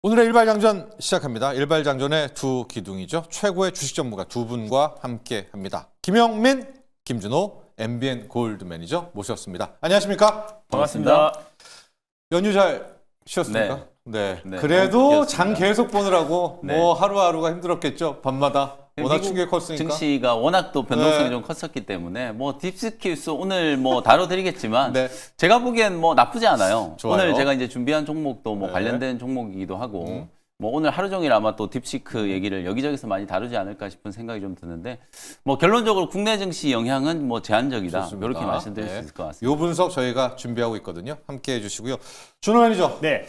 오늘의 일발장전 시작합니다. 일발장전의 두 기둥이죠. 최고의 주식 전문가 두 분과 함께합니다. 김영민, 김준호, MBN 골드 매니저 모셨습니다. 안녕하십니까? 반갑습니다. 연휴 잘 쉬었습니까? 네. 네, 그래도 장 계속 보느라고 네. 뭐 하루하루가 힘들었겠죠. 밤마다. 워낙 충격이 컸으니까. 증시가 워낙 또 변동성이 네. 좀 컸었기 때문에 뭐 딥스퀴스 오늘 뭐 다뤄드리겠지만 네. 제가 보기엔 뭐 나쁘지 않아요. 좋아요. 오늘 제가 이제 준비한 종목도 뭐 네. 관련된 종목이기도 하고 뭐 오늘 하루 종일 아마 또 딥시크 얘기를 여기저기서 많이 다루지 않을까 싶은 생각이 좀 드는데 뭐 결론적으로 국내 증시 영향은 뭐 제한적이다. 좋습니다. 이렇게 말씀드릴 네. 수 있을 것 같습니다. 요 분석 저희가 준비하고 있거든요. 함께해 주시고요. 준호 매니저. 네.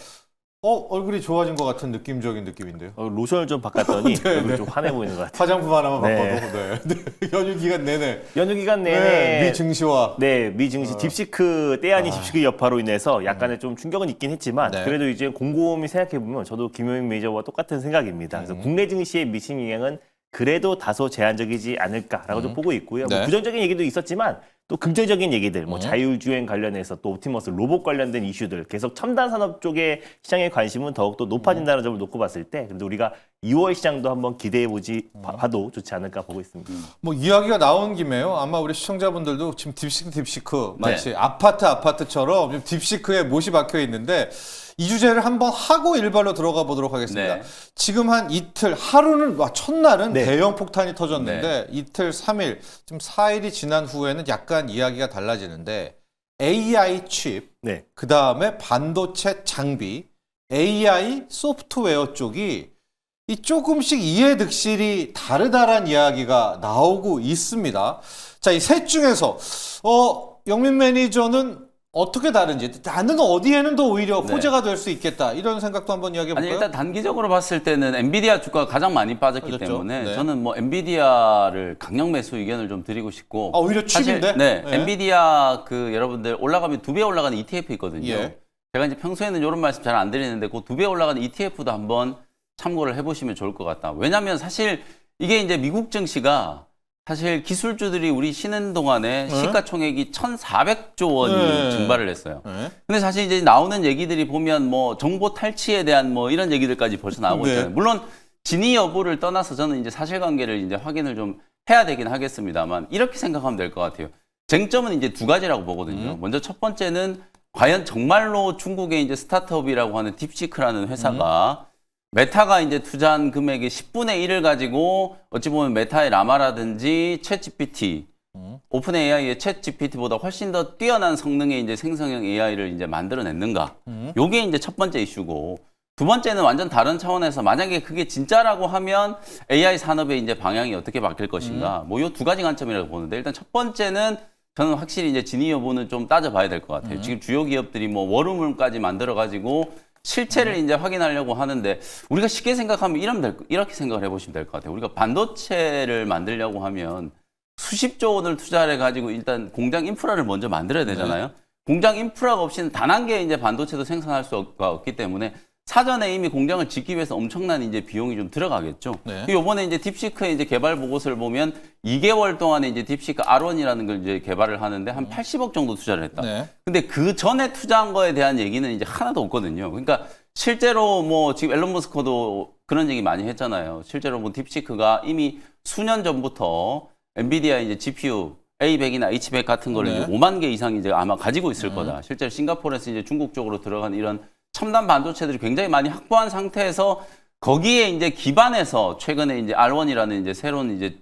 얼굴이 좋아진 것 같은 느낌적인 느낌인데요. 로션을 좀 바꿨더니 얼굴이 좀 환해 보이는 것 같아요. 화장품 하나만 네. 바꿔도. 네. 연휴 기간 내내. 연휴 기간 내내 네. 미 증시와. 네, 미 증시 딥시크 때 아닌 딥시크 여파로 인해서 약간의 좀 충격은 있긴 했지만 네. 그래도 이제 곰곰이 생각해 보면 저도 김용민 매니저와 똑같은 생각입니다. 그래서 국내 증시에 미친 영향은 그래도 다소 제한적이지 않을까라고 좀 보고 있고요. 네. 뭐 부정적인 얘기도 있었지만 또 긍정적인 얘기들, 뭐 자율주행 관련해서 또 옵티머스 로봇 관련된 이슈들 계속 첨단 산업 쪽의 시장의 관심은 더욱더 높아진다는 점을 놓고 봤을 때 그래도 우리가 2월 시장도 한번 기대해 보지 봐도 좋지 않을까 보고 있습니다. 뭐 이야기가 나온 김에요. 아마 우리 시청자분들도 지금 딥시크 마치 아파트처럼 지금 딥시크에 못이 박혀 있는데 이 주제를 한번 하고 일발로 들어가 보도록 하겠습니다. 네. 지금 한 이틀, 하루는 첫날은 네. 대형 폭탄이 터졌는데 이틀, 3일, 지금 4일이 지난 후에는 약간 이야기가 달라지는데 AI 칩, 네. 그 다음에 반도체 장비, AI 소프트웨어 쪽이 이 조금씩 이해득실이 다르다란 이야기가 나오고 있습니다. 자, 이 셋 중에서 영민 매니저는 어떻게 다른지, 나는 어디에는 더 오히려 네. 호재가 될 수 있겠다 이런 생각도 한번 이야기해 아니 볼까요? 일단 단기적으로 봤을 때는 엔비디아 주가가 가장 많이 빠졌기 빠졌죠. 때문에 네. 저는 뭐 엔비디아를 강력 매수 의견을 좀 드리고 싶고 오히려 사실 칩인데? 네, 네. 엔비디아 그 여러분들 올라가면 2배 올라가는 ETF 있거든요. 예. 제가 이제 평소에는 이런 말씀 잘 안 드리는데 그 2배 올라가는 ETF도 한번 참고를 해보시면 좋을 것 같다. 왜냐하면 사실 이게 이제 미국 증시가 사실 기술주들이 우리 쉬는 동안에 시가총액이 1,400조 원이 네. 증발을 했어요. 네. 근데 사실 이제 나오는 얘기들이 보면 뭐 정보 탈취에 대한 뭐 이런 얘기들까지 벌써 나오고 네. 있잖아요. 물론 진위 여부를 떠나서 저는 이제 사실관계를 이제 확인을 좀 해야 되긴 하겠습니다만 이렇게 생각하면 될 것 같아요. 쟁점은 이제 두 가지라고 보거든요. 먼저 첫 번째는 과연 정말로 중국의 이제 스타트업이라고 하는 딥시크라는 회사가 메타가 이제 투자한 금액의 10분의 1을 가지고 어찌 보면 메타의 라마라든지 챗GPT, 오픈 AI의 챗GPT보다 훨씬 더 뛰어난 성능의 이제 생성형 AI를 이제 만들어냈는가? 요게 이제 첫 번째 이슈고 두 번째는 완전 다른 차원에서 만약에 그게 진짜라고 하면 AI 산업의 이제 방향이 어떻게 바뀔 것인가? 뭐 요 두 가지 관점이라고 보는데 일단 첫 번째는 저는 확실히 이제 진위 여부는 좀 따져봐야 될 것 같아요. 지금 주요 기업들이 뭐 워룸을까지 만들어가지고 실체를 이제 확인하려고 하는데 우리가 쉽게 생각하면 이렇게 생각을 해보시면 될 것 같아요. 우리가 반도체를 만들려고 하면 수십조 원을 투자를 해가지고 일단 공장 인프라를 먼저 만들어야 되잖아요. 공장 인프라가 없이는 단 한 개의 이제 반도체도 생산할 수가 없기 때문에 사전에 이미 공장을 짓기 위해서 엄청난 이제 비용이 좀 들어가겠죠. 네. 이번에 이제 딥시크의 이제 개발 보고서를 보면 2개월 동안에 이제 딥시크 R1이라는 걸 이제 개발을 하는데 한 80억 정도 투자를 했다. 네. 근데 그 전에 투자한 거에 대한 얘기는 이제 하나도 없거든요. 그러니까 실제로 뭐 지금 앨런 머스크도 그런 얘기 많이 했잖아요. 실제로 뭐 딥시크가 이미 수년 전부터 엔비디아 이제 GPU A100이나 H100 같은 거를 네. 이제 5만 개 이상 이제 아마 가지고 있을 거다. 실제로 싱가포르에서 이제 중국 쪽으로 들어간 이런 첨단 반도체들이 굉장히 많이 확보한 상태에서 거기에 이제 기반해서 최근에 이제 R1이라는 이제 새로운 이제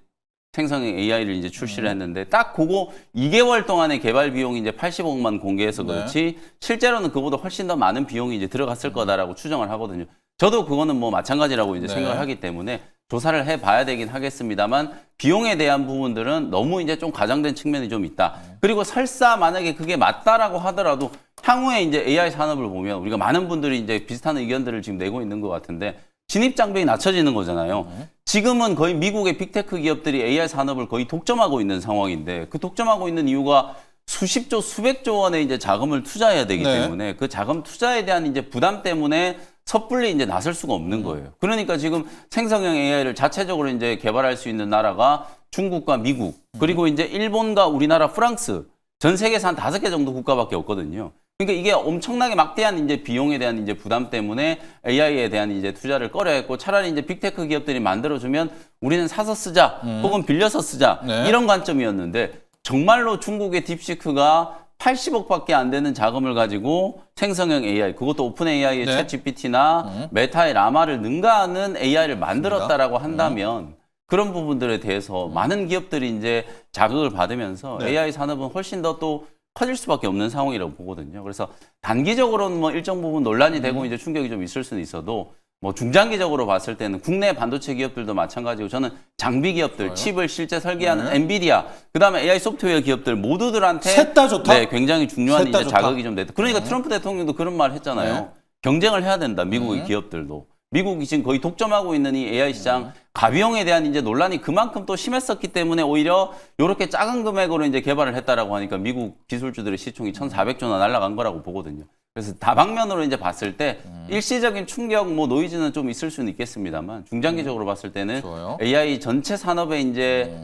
생성형 AI를 이제 출시를 했는데 딱 그거 2개월 동안의 개발 비용이 이제 80억만 공개해서 그렇지 실제로는 그보다 훨씬 더 많은 비용이 이제 들어갔을 거다라고 추정을 하거든요. 저도 그거는 뭐 마찬가지라고 이제 생각을 하기 때문에 조사를 해봐야 되긴 하겠습니다만 비용에 대한 부분들은 너무 이제 좀 과장된 측면이 좀 있다. 그리고 설사 만약에 그게 맞다라고 하더라도 향후에 이제 AI 산업을 보면 우리가 많은 분들이 이제 비슷한 의견들을 지금 내고 있는 것 같은데 진입 장벽이 낮춰지는 거잖아요. 지금은 거의 미국의 빅테크 기업들이 AI 산업을 거의 독점하고 있는 상황인데 그 독점하고 있는 이유가 수십조, 수백조 원의 이제 자금을 투자해야 되기 때문에 그 자금 투자에 대한 이제 부담 때문에 섣불리 이제 나설 수가 없는 거예요. 그러니까 지금 생성형 AI를 자체적으로 이제 개발할 수 있는 나라가 중국과 미국, 그리고 이제 일본과 우리나라, 프랑스, 전 세계에서 한 5개 정도 국가밖에 없거든요. 그러니까 이게 엄청나게 막대한 이제 비용에 대한 이제 부담 때문에 AI에 대한 이제 투자를 꺼려했고 차라리 이제 빅테크 기업들이 만들어주면 우리는 사서 쓰자 혹은 빌려서 쓰자 네. 이런 관점이었는데 정말로 중국의 딥시크가 80억밖에 안 되는 자금을 가지고 생성형 AI, 그것도 오픈 AI의 네. 챗 GPT나 메타의 라마를 능가하는 AI를 만들었다라고 한다면 그런 부분들에 대해서 많은 기업들이 이제 자극을 받으면서 네. AI 산업은 훨씬 더 또 커질 수밖에 없는 상황이라고 보거든요. 그래서 단기적으로는 뭐 일정 부분 논란이 되고 이제 충격이 좀 있을 수는 있어도 뭐 중장기적으로 봤을 때는 국내 반도체 기업들도 마찬가지고 저는 장비 기업들, 칩을 실제 설계하는 네. 엔비디아, 그다음에 AI 소프트웨어 기업들 모두들한테 셋 다 좋다? 네, 굉장히 중요한 셋다 이제 좋다? 자극이 좀 됐다. 그러니까 트럼프 대통령도 그런 말 했잖아요. 네. 경쟁을 해야 된다. 미국의 기업들도. 미국이 지금 거의 독점하고 있는 이 AI 시장 가비용에 대한 이제 논란이 그만큼 또 심했었기 때문에 오히려 이렇게 작은 금액으로 이제 개발을 했다라고 하니까 미국 기술주들의 시총이 1,400조나 날아간 거라고 보거든요. 그래서 다방면으로 이제 봤을 때 일시적인 충격, 뭐 노이즈는 좀 있을 수는 있겠습니다만 중장기적으로 봤을 때는 좋아요. AI 전체 산업의 이제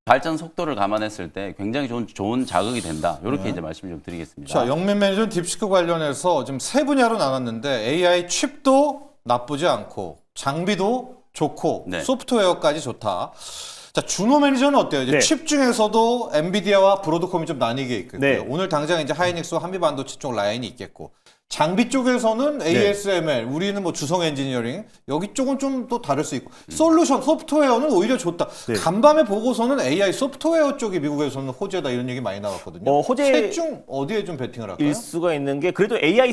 발전 속도를 감안했을 때 굉장히 좋은 자극이 된다. 이렇게 이제 말씀 좀 드리겠습니다. 자, 영민 매니저는 딥시크 관련해서 지금 세 분야로 나눴는데 AI 칩도 나쁘지 않고 장비도 좋고 네. 소프트웨어까지 좋다. 자, 준호 매니저는 어때요? 이제 네. 칩 중에서도 엔비디아와 브로드컴이 좀 나뉘게 있거든요. 네. 오늘 당장 이제 하이닉스와 한미반도체 쪽 라인이 있겠고 장비 쪽에서는 ASML, 우리는 뭐 주성 엔지니어링 여기 쪽은 좀 또 다를 수 있고 솔루션, 소프트웨어는 오히려 좋다. 네. 간밤에 보고서는 AI 소프트웨어 쪽이 미국에서는 호재다 이런 얘기 많이 나왔거든요. 호재- 셋 중 어디에 좀 베팅을 할까요? 일 수가 있는 게 그래도 AI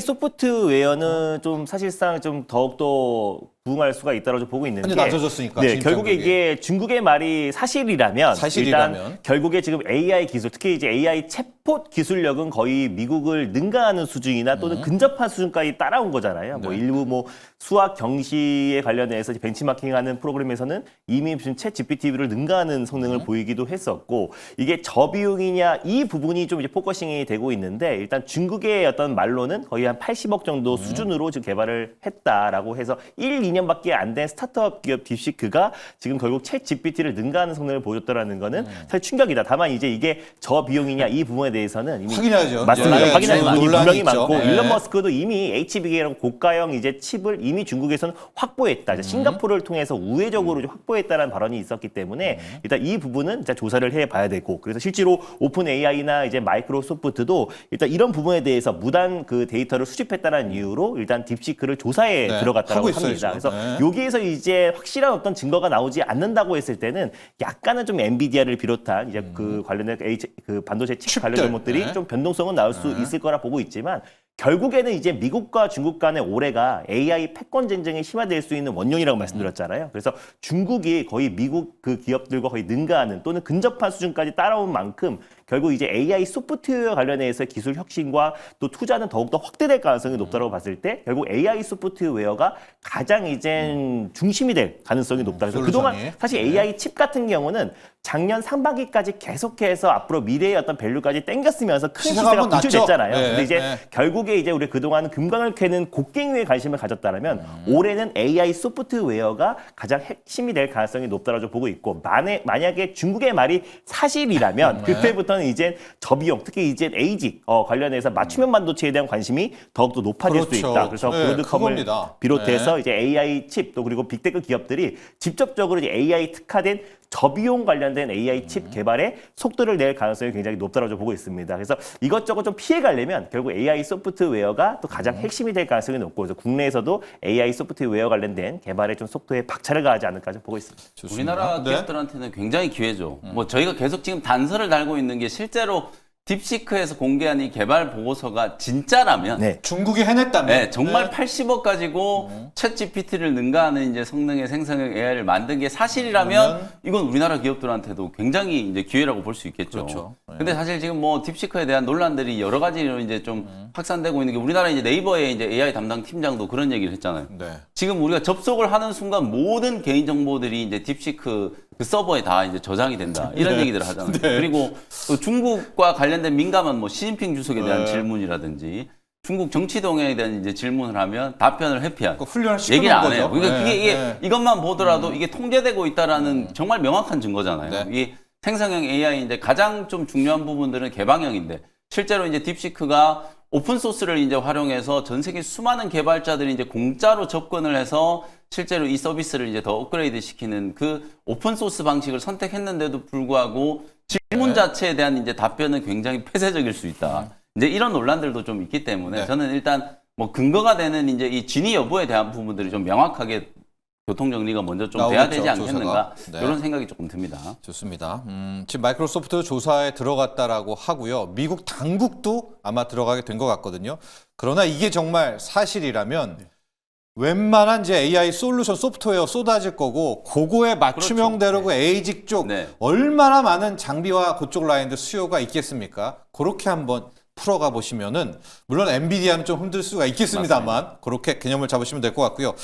소프트웨어는 좀 사실상 좀 더욱더 부응할 수가 있다고 좀 보고 있는 아니, 게 낮아졌으니까, 네, 진입 결국에 장벽이. 이게 중국의 말이 사실이라면 일단 결국에 지금 AI 기술 특히 이제 AI 챗봇 기술력은 거의 미국을 능가하는 수준이나 또는 근접한 수준까지 따라온 거잖아요. 뭐 일부 뭐 수학 경시에 관련해서 이제 벤치마킹하는 프로그램에서는 이미 무슨 챗 GPT를 능가하는 성능을 보이기도 했었고 이게 저비용이냐 이 부분이 좀 이제 포커싱이 되고 있는데 일단 중국의 어떤 말로는 거의 한 80억 정도 수준으로 지금 개발을 했다라고 해서 1, 2년밖에 안 된 스타트업 기업 딥시크가 지금 결국 챗 GPT를 능가하는 성능을 보여줬다라는 거는 사실 충격이다. 다만 이제 이게 저비용이냐 이 부분에 대해서는 이미 확인해야죠. 맞습니다. 예, 확인할 지금 부분이 논란이 분명히 있죠. 많고 예. 일론 머스크도 이미 HBK라는 고가형 이제 칩을 이미 중국에서는 확보했다. 이제 싱가포르를 통해서 우회적으로 좀 확보했다라는 발언이 있었기 때문에 일단 이 부분은 진짜 조사를 해봐야 되고 그래서 실제로 오픈 AI나 이제 마이크로소프트도 일단 이런 부분에 대해서 무단 그 데이터를 수집했다는 이유로 일단 딥시크를 조사에 네, 들어갔다고 하고 있어요, 합니다. 지금. 그래서 네. 여기에서 이제 확실한 어떤 증거가 나오지 않는다고 했을 때는 약간은 좀 엔비디아를 비롯한 이제 그 관련된 그 반도체 칩 칩들. 관련된 것들이 네. 좀 변동성은 나올 수 있을 거라 보고 있지만 결국에는 이제 미국과 중국 간의 올해가 AI 패권 전쟁이 심화될 수 있는 원흉이라고 말씀드렸잖아요. 그래서 중국이 거의 미국 그 기업들과 거의 능가하는 또는 근접한 수준까지 따라온 만큼 결국 이제 AI 소프트웨어 관련해서 기술 혁신과 또 투자는 더욱더 확대될 가능성이 높다고 봤을 때 결국 AI 소프트웨어가 가장 이제 중심이 될 가능성이 높다. 그래서 그동안 솔루션이. 사실 AI 칩 같은 경우는 작년 상반기까지 계속해서 앞으로 미래의 어떤 밸류까지 땡겼으면서 큰 시세가 시세가 한번 났죠. 구축됐잖아요. 네, 근데 이제 네. 결국에 이제 우리 그동안 금강을 캐는 곡괭이에 관심을 가졌다면 올해는 AI 소프트웨어가 가장 핵심이 될 가능성이 높다고 보고 있고 만약에 중국의 말이 사실이라면 그때부터는 이제 저비용 특히 이제 ASIC 관련해서 맞춤형 반도체에 대한 관심이 더욱더 높아질 그렇죠. 수 있다. 그래서 네, 브로드컴을 그겁니다. 비롯해서 네. 이제 AI 칩 또 그리고 빅테크 기업들이 직접적으로 이제 AI 특화된 저비용 관련된 AI 칩 개발에 속도를 낼 가능성이 굉장히 높다고 보고 있습니다. 그래서 이것저것 좀 피해가려면 결국 AI 소프트웨어가 또 가장 핵심이 될 가능성이 높고 그래서 국내에서도 AI 소프트웨어 관련된 개발에 좀 속도에 박차를 가하지 않을까 좀 보고 있습니다. 좋습니다. 우리나라 네. 기업들한테는 굉장히 기회죠. 뭐 저희가 계속 지금 단서를 달고 있는 게 실제로 딥시크에서 공개한 이 개발 보고서가 진짜라면 네. 중국이 해냈다면 네, 정말 네. 80억 가지고 챗 GPT를 능가하는 이제 성능의 생성형 AI를 만든 게 사실이라면 이건 우리나라 기업들한테도 굉장히 이제 기회라고 볼 수 있겠죠. 그렇죠. 네. 근데 사실 지금 뭐 딥시크에 대한 논란들이 여러 가지로 이제 좀 확산되고 있는 게 우리나라 이제 네이버의 이제 AI 담당 팀장도 그런 얘기를 했잖아요. 네. 지금 우리가 접속을 하는 순간 모든 개인 정보들이 이제 딥시크 그 서버에 다 이제 저장이 된다. 이런 얘기들을 하잖아요. 그리고 또 중국과 관련된 민감한 뭐 시진핑 주석에 대한 질문이라든지 중국 정치 동향에 대한 이제 질문을 하면 답변을 회피한 그 훈련을 얘기를 안 시켜놓은 해요. 거죠. 그러니까 네, 이게 네. 이것만 보더라도 이게 통제되고 있다라는 정말 명확한 증거잖아요. 네. 이게 생성형 AI인데 가장 좀 중요한 부분들은 개방형인데 실제로 이제 딥시크가 오픈 소스를 이제 활용해서 전 세계 수많은 개발자들이 이제 공짜로 접근을 해서 실제로 이 서비스를 이제 더 업그레이드 시키는 그 오픈 소스 방식을 선택했는데도 불구하고 질문 자체에 대한 이제 답변은 굉장히 폐쇄적일 수 있다. 이제 이런 논란들도 좀 있기 때문에 네. 저는 일단 뭐 근거가 되는 이제 이 진위 여부에 대한 부분들이 좀 명확하게 교통 정리가 먼저 좀 돼야 되지 나오겠죠, 않겠는가 조사가. 네. 이런 생각이 조금 듭니다. 좋습니다. 지금 마이크로소프트 조사에 들어갔다라고 하고요. 미국 당국도 아마 들어가게 된 것 같거든요. 그러나 이게 정말 사실이라면 웬만한 이제 AI 솔루션 소프트웨어 쏟아질 거고 그거에 맞춤형대로 그 에이직 쪽 네. 얼마나 많은 장비와 그쪽 라인들 수요가 있겠습니까? 그렇게 한번 풀어가 보시면은 물론 엔비디아는 좀 힘들 수가 있겠습니다만 그렇게 개념을 잡으시면 될 것 같고요.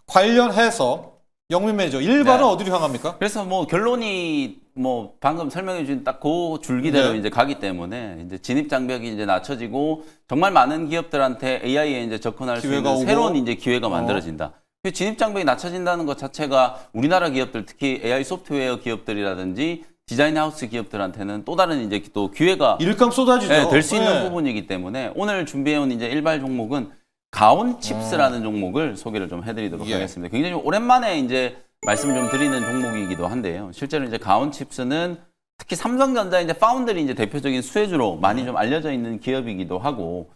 관련해서 영민 매니저 일반은 네. 어디로 향합니까? 그래서 뭐 결론이 뭐 방금 설명해 주신 딱 그 줄기대로 네. 이제 가기 때문에 이제 진입 장벽이 이제 낮춰지고 정말 많은 기업들한테 AI에 이제 접근할 수 기회가 있는 오고. 새로운 이제 기회가 만들어진다. 그 진입 장벽이 낮춰진다는 것 자체가 우리나라 기업들 특히 AI 소프트웨어 기업들이라든지 디자인 하우스 기업들한테는 또 다른 이제 또 기회가 일감 쏟아지죠. 될 수 있는 네. 부분이기 때문에 오늘 준비해온 이제 일발 종목은 가온 칩스라는 종목을 소개를 좀 해드리도록 예. 하겠습니다. 굉장히 오랜만에 이제 말씀 좀 드리는 종목이기도 한데요. 실제로 이제 가온 칩스는 특히 삼성전자 이제 파운드리 이제 대표적인 수혜주로 많이 좀 알려져 있는 기업이기도 하고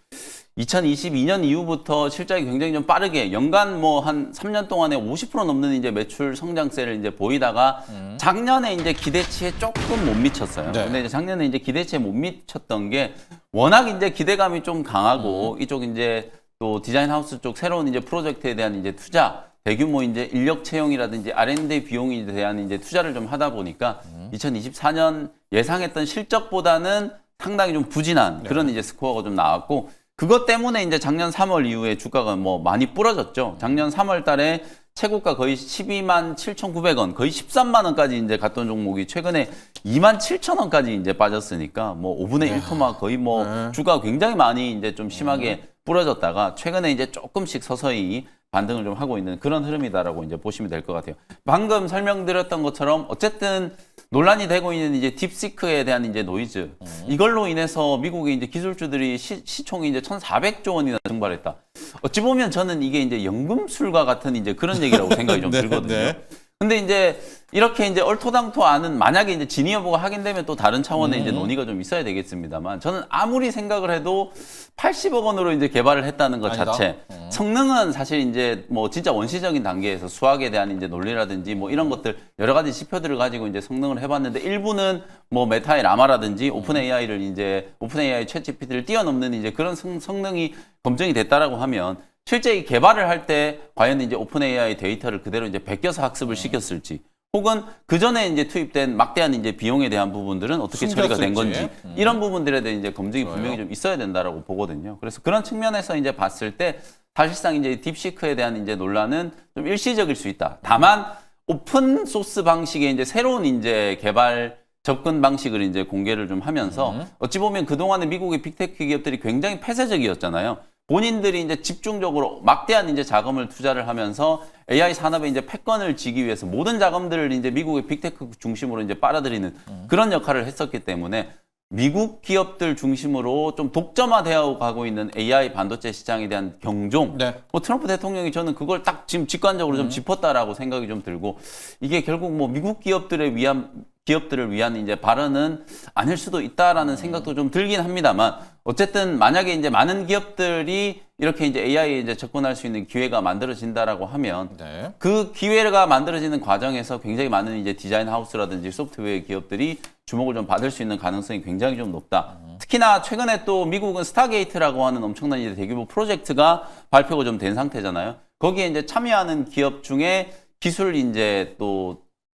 2022년 이후부터 실적이 굉장히 좀 빠르게 연간 뭐 한 3년 동안에 50% 넘는 이제 매출 성장세를 이제 보이다가 작년에 이제 기대치에 조금 못 미쳤어요. 네. 근데 이제 작년에 이제 기대치에 못 미쳤던 게 워낙 이제 기대감이 좀 강하고 이쪽 이제 또 디자인 하우스 쪽 새로운 이제 프로젝트에 대한 이제 투자 대규모 이제 인력 채용이라든지 R&D 비용에 대한 이제 투자를 좀 하다 보니까 2024년 예상했던 실적보다는 상당히 좀 부진한 그런 이제 스코어가 좀 나왔고 그것 때문에 이제 작년 3월 이후에 주가가 뭐 많이 부러졌죠. 작년 3월 달에 최고가 거의 12만 7,900원, 거의 13만 원까지 이제 갔던 종목이 최근에 2만 7천 원까지 이제 빠졌으니까 뭐 5분의 1 토막 거의 뭐 주가가 굉장히 많이 이제 좀 심하게 부러졌다가 최근에 이제 조금씩 서서히 반등을 좀 하고 있는 그런 흐름이다라고 이제 보시면 될 것 같아요. 방금 설명드렸던 것처럼 어쨌든 논란이 되고 있는 이제 딥시크에 대한 이제 노이즈 이걸로 인해서 미국의 이제 기술주들이 시총이 이제 1,400조 원이나 증발했다. 어찌 보면 저는 이게 이제 연금술과 같은 이제 그런 얘기라고 생각이 좀 네, 들거든요. 네. 근데 이제 이렇게 이제 얼토당토 않은 만약에 이제 진위 여부가 확인되면 또 다른 차원의 이제 논의가 좀 있어야 되겠습니다만 저는 아무리 생각을 해도 80억 원으로 이제 개발을 했다는 것 아니다. 자체 성능은 사실 이제 뭐 진짜 원시적인 단계에서 수학에 대한 이제 논리라든지 뭐 이런 것들 여러 가지 지표들을 가지고 이제 성능을 해봤는데 일부는 뭐 메타의 라마라든지 오픈 AI를 이제 오픈 AI 챗 GPT를 뛰어넘는 이제 그런 성능이 검증이 됐다라고 하면 실제 이 개발을 할 때 과연 이제 오픈 AI 데이터를 그대로 이제 베껴서 학습을 시켰을지 혹은 그 전에 이제 투입된 막대한 이제 비용에 대한 부분들은 어떻게 처리가 된 건지 숨겼을지. 이런 부분들에 대한 이제 검증이 좋아요. 분명히 좀 있어야 된다라고 보거든요. 그래서 그런 측면에서 이제 봤을 때 사실상 이제 딥시크에 대한 이제 논란은 좀 일시적일 수 있다. 다만 오픈 소스 방식의 이제 새로운 이제 개발 접근 방식을 이제 공개를 좀 하면서 어찌 보면 그동안에 미국의 빅테크 기업들이 굉장히 폐쇄적이었잖아요. 본인들이 이제 집중적으로 막대한 이제 자금을 투자를 하면서 AI 산업에 이제 패권을 쥐기 위해서 모든 자금들을 이제 미국의 빅테크 중심으로 이제 빨아들이는 그런 역할을 했었기 때문에 미국 기업들 중심으로 좀 독점화되어 가고 있는 AI 반도체 시장에 대한 경종. 네. 뭐 트럼프 대통령이 저는 그걸 딱 지금 직관적으로 좀 짚었다라고 생각이 좀 들고 이게 결국 뭐 미국 기업들을 위한 이제 발언은 아닐 수도 있다라는 생각도 좀 들긴 합니다만 어쨌든 만약에 이제 많은 기업들이 이렇게 이제 AI에 이제 접근할 수 있는 기회가 만들어진다라고 하면 네. 그 기회가 만들어지는 과정에서 굉장히 많은 이제 디자인 하우스라든지 소프트웨어 기업들이 주목을 좀 받을 수 있는 가능성이 굉장히 좀 높다. 특히나 최근에 또 미국은 스타게이트라고 하는 엄청난 이제 대규모 프로젝트가 발표가 좀 된 상태잖아요. 거기에 이제 참여하는 기업 중에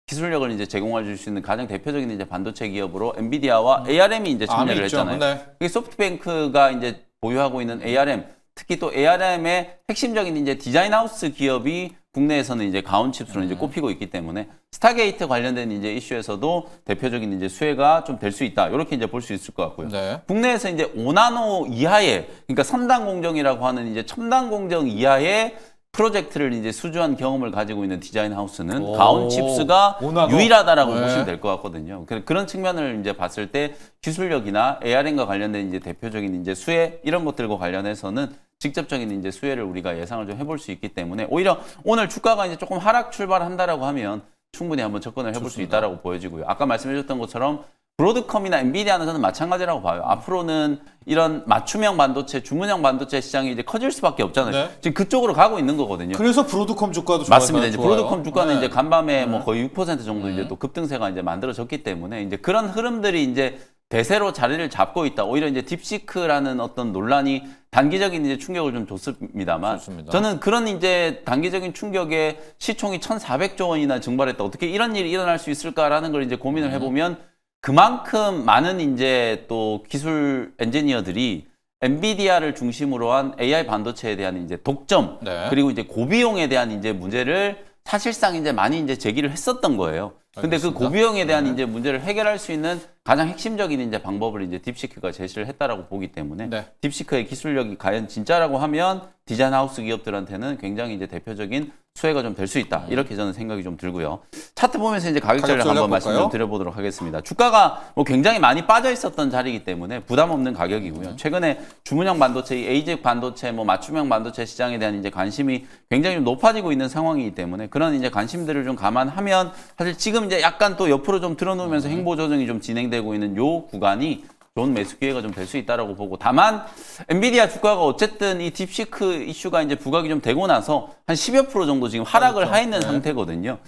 기술력을 이제 제공해 줄 수 있는 가장 대표적인 이제 반도체 기업으로 엔비디아와 ARM이 이제 참여를 있죠. 했잖아요. 네. 그게 소프트뱅크가 이제 보유하고 있는 ARM, 특히 또 ARM의 핵심적인 이제 디자인 하우스 기업이 국내에서는 이제 가온 칩스로 이제 꼽히고 있기 때문에 스타게이트 관련된 이제 이슈에서도 대표적인 이제 수혜가 좀 될 수 있다. 이렇게 이제 볼 수 있을 것 같고요. 네. 국내에서 이제 5나노 이하의 그러니까 3단 공정이라고 하는 이제 첨단 공정 이하의 프로젝트를 이제 수주한 경험을 가지고 있는 디자인 하우스는 오, 가온칩스가 모나도? 유일하다라고 네. 보시면 될 것 같거든요. 그런 측면을 이제 봤을 때 기술력이나 ARM과 관련된 이제 대표적인 이제 수혜 이런 것들과 관련해서는 직접적인 이제 수혜를 우리가 예상을 좀 해볼 수 있기 때문에 오히려 오늘 주가가 이제 조금 하락 출발한다라고 하면 충분히 한번 접근을 해볼 수 있다라고 보여지고요. 아까 말씀해줬던 것처럼 브로드컴이나 엔비디아는 저는 마찬가지라고 봐요. 앞으로는 이런 맞춤형 반도체, 주문형 반도체 시장이 이제 커질 수밖에 없잖아요. 네. 지금 그쪽으로 가고 있는 거거든요. 그래서 브로드컴 주가도 맞습니다. 좋아요. 이제 브로드컴 주가는 네. 이제 간밤에 뭐 거의 6% 정도 이제 또 급등세가 이제 만들어졌기 때문에 이제 그런 흐름들이 이제 대세로 자리를 잡고 있다. 오히려 이제 딥시크라는 어떤 논란이 단기적인 이제 충격을 좀 줬습니다만 좋습니다. 저는 그런 이제 단기적인 충격에 시총이 1,400조 원이나 증발했다. 어떻게 이런 일이 일어날 수 있을까라는 걸 이제 고민을 해보면 그만큼 많은 이제 또 기술 엔지니어들이 엔비디아를 중심으로 한 AI 반도체에 대한 이제 독점 네. 그리고 이제 고비용에 대한 이제 문제를 사실상 이제 많이 이제 제기를 했었던 거예요. 근데 그 알겠습니다. 고비용에 대한 이제 문제를 해결할 수 있는 가장 핵심적인 이제 방법을 이제 딥시크가 제시를 했다라고 보기 때문에 네. 딥시크의 기술력이 과연 진짜라고 하면 디자인 하우스 기업들한테는 굉장히 이제 대표적인 수혜가 좀 될 수 있다. 이렇게 저는 생각이 좀 들고요. 차트 보면서 이제 가격 전략 가격 전략 한번 말씀 볼까요? 좀 드려보도록 하겠습니다. 주가가 뭐 굉장히 많이 빠져 있었던 자리이기 때문에 부담 없는 가격이고요. 최근에 주문형 반도체, AJ 반도체, 뭐 맞춤형 반도체 시장에 대한 이제 관심이 굉장히 좀 높아지고 있는 상황이기 때문에 그런 이제 관심들을 좀 감안하면 사실 지금 이제 약간 또 옆으로 좀 틀어놓으면서 행보 조정이 좀 진행되고 있는 요 구간이 좋은 매수 기회가 좀 될 수 있다라고 보고 다만 엔비디아 주가가 어쨌든 이 딥시크 이슈가 이제 부각이 좀 되고 나서 한 10여 프로 정도 지금 하락을 하 있는 상태거든요.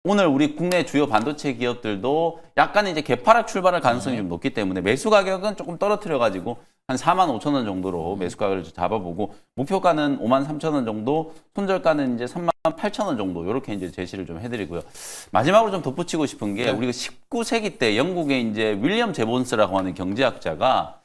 오늘 우리 국내 주요 반도체 기업들도 약간 이제 개파락 출발할 가능성이 좀 높기 때문에 매수 가격은 조금 떨어뜨려 가지고 한 45,000원 정도로 매수 가격을 잡아보고 목표가는 53,000원 정도, 손절가는 이제 38,000원 정도 이렇게 이제 제시를 좀 해드리고요. 마지막으로 좀 덧붙이고 싶은 게 우리가 19세기 때 영국의 이제 윌리엄 제본스라고 하는 경제학자가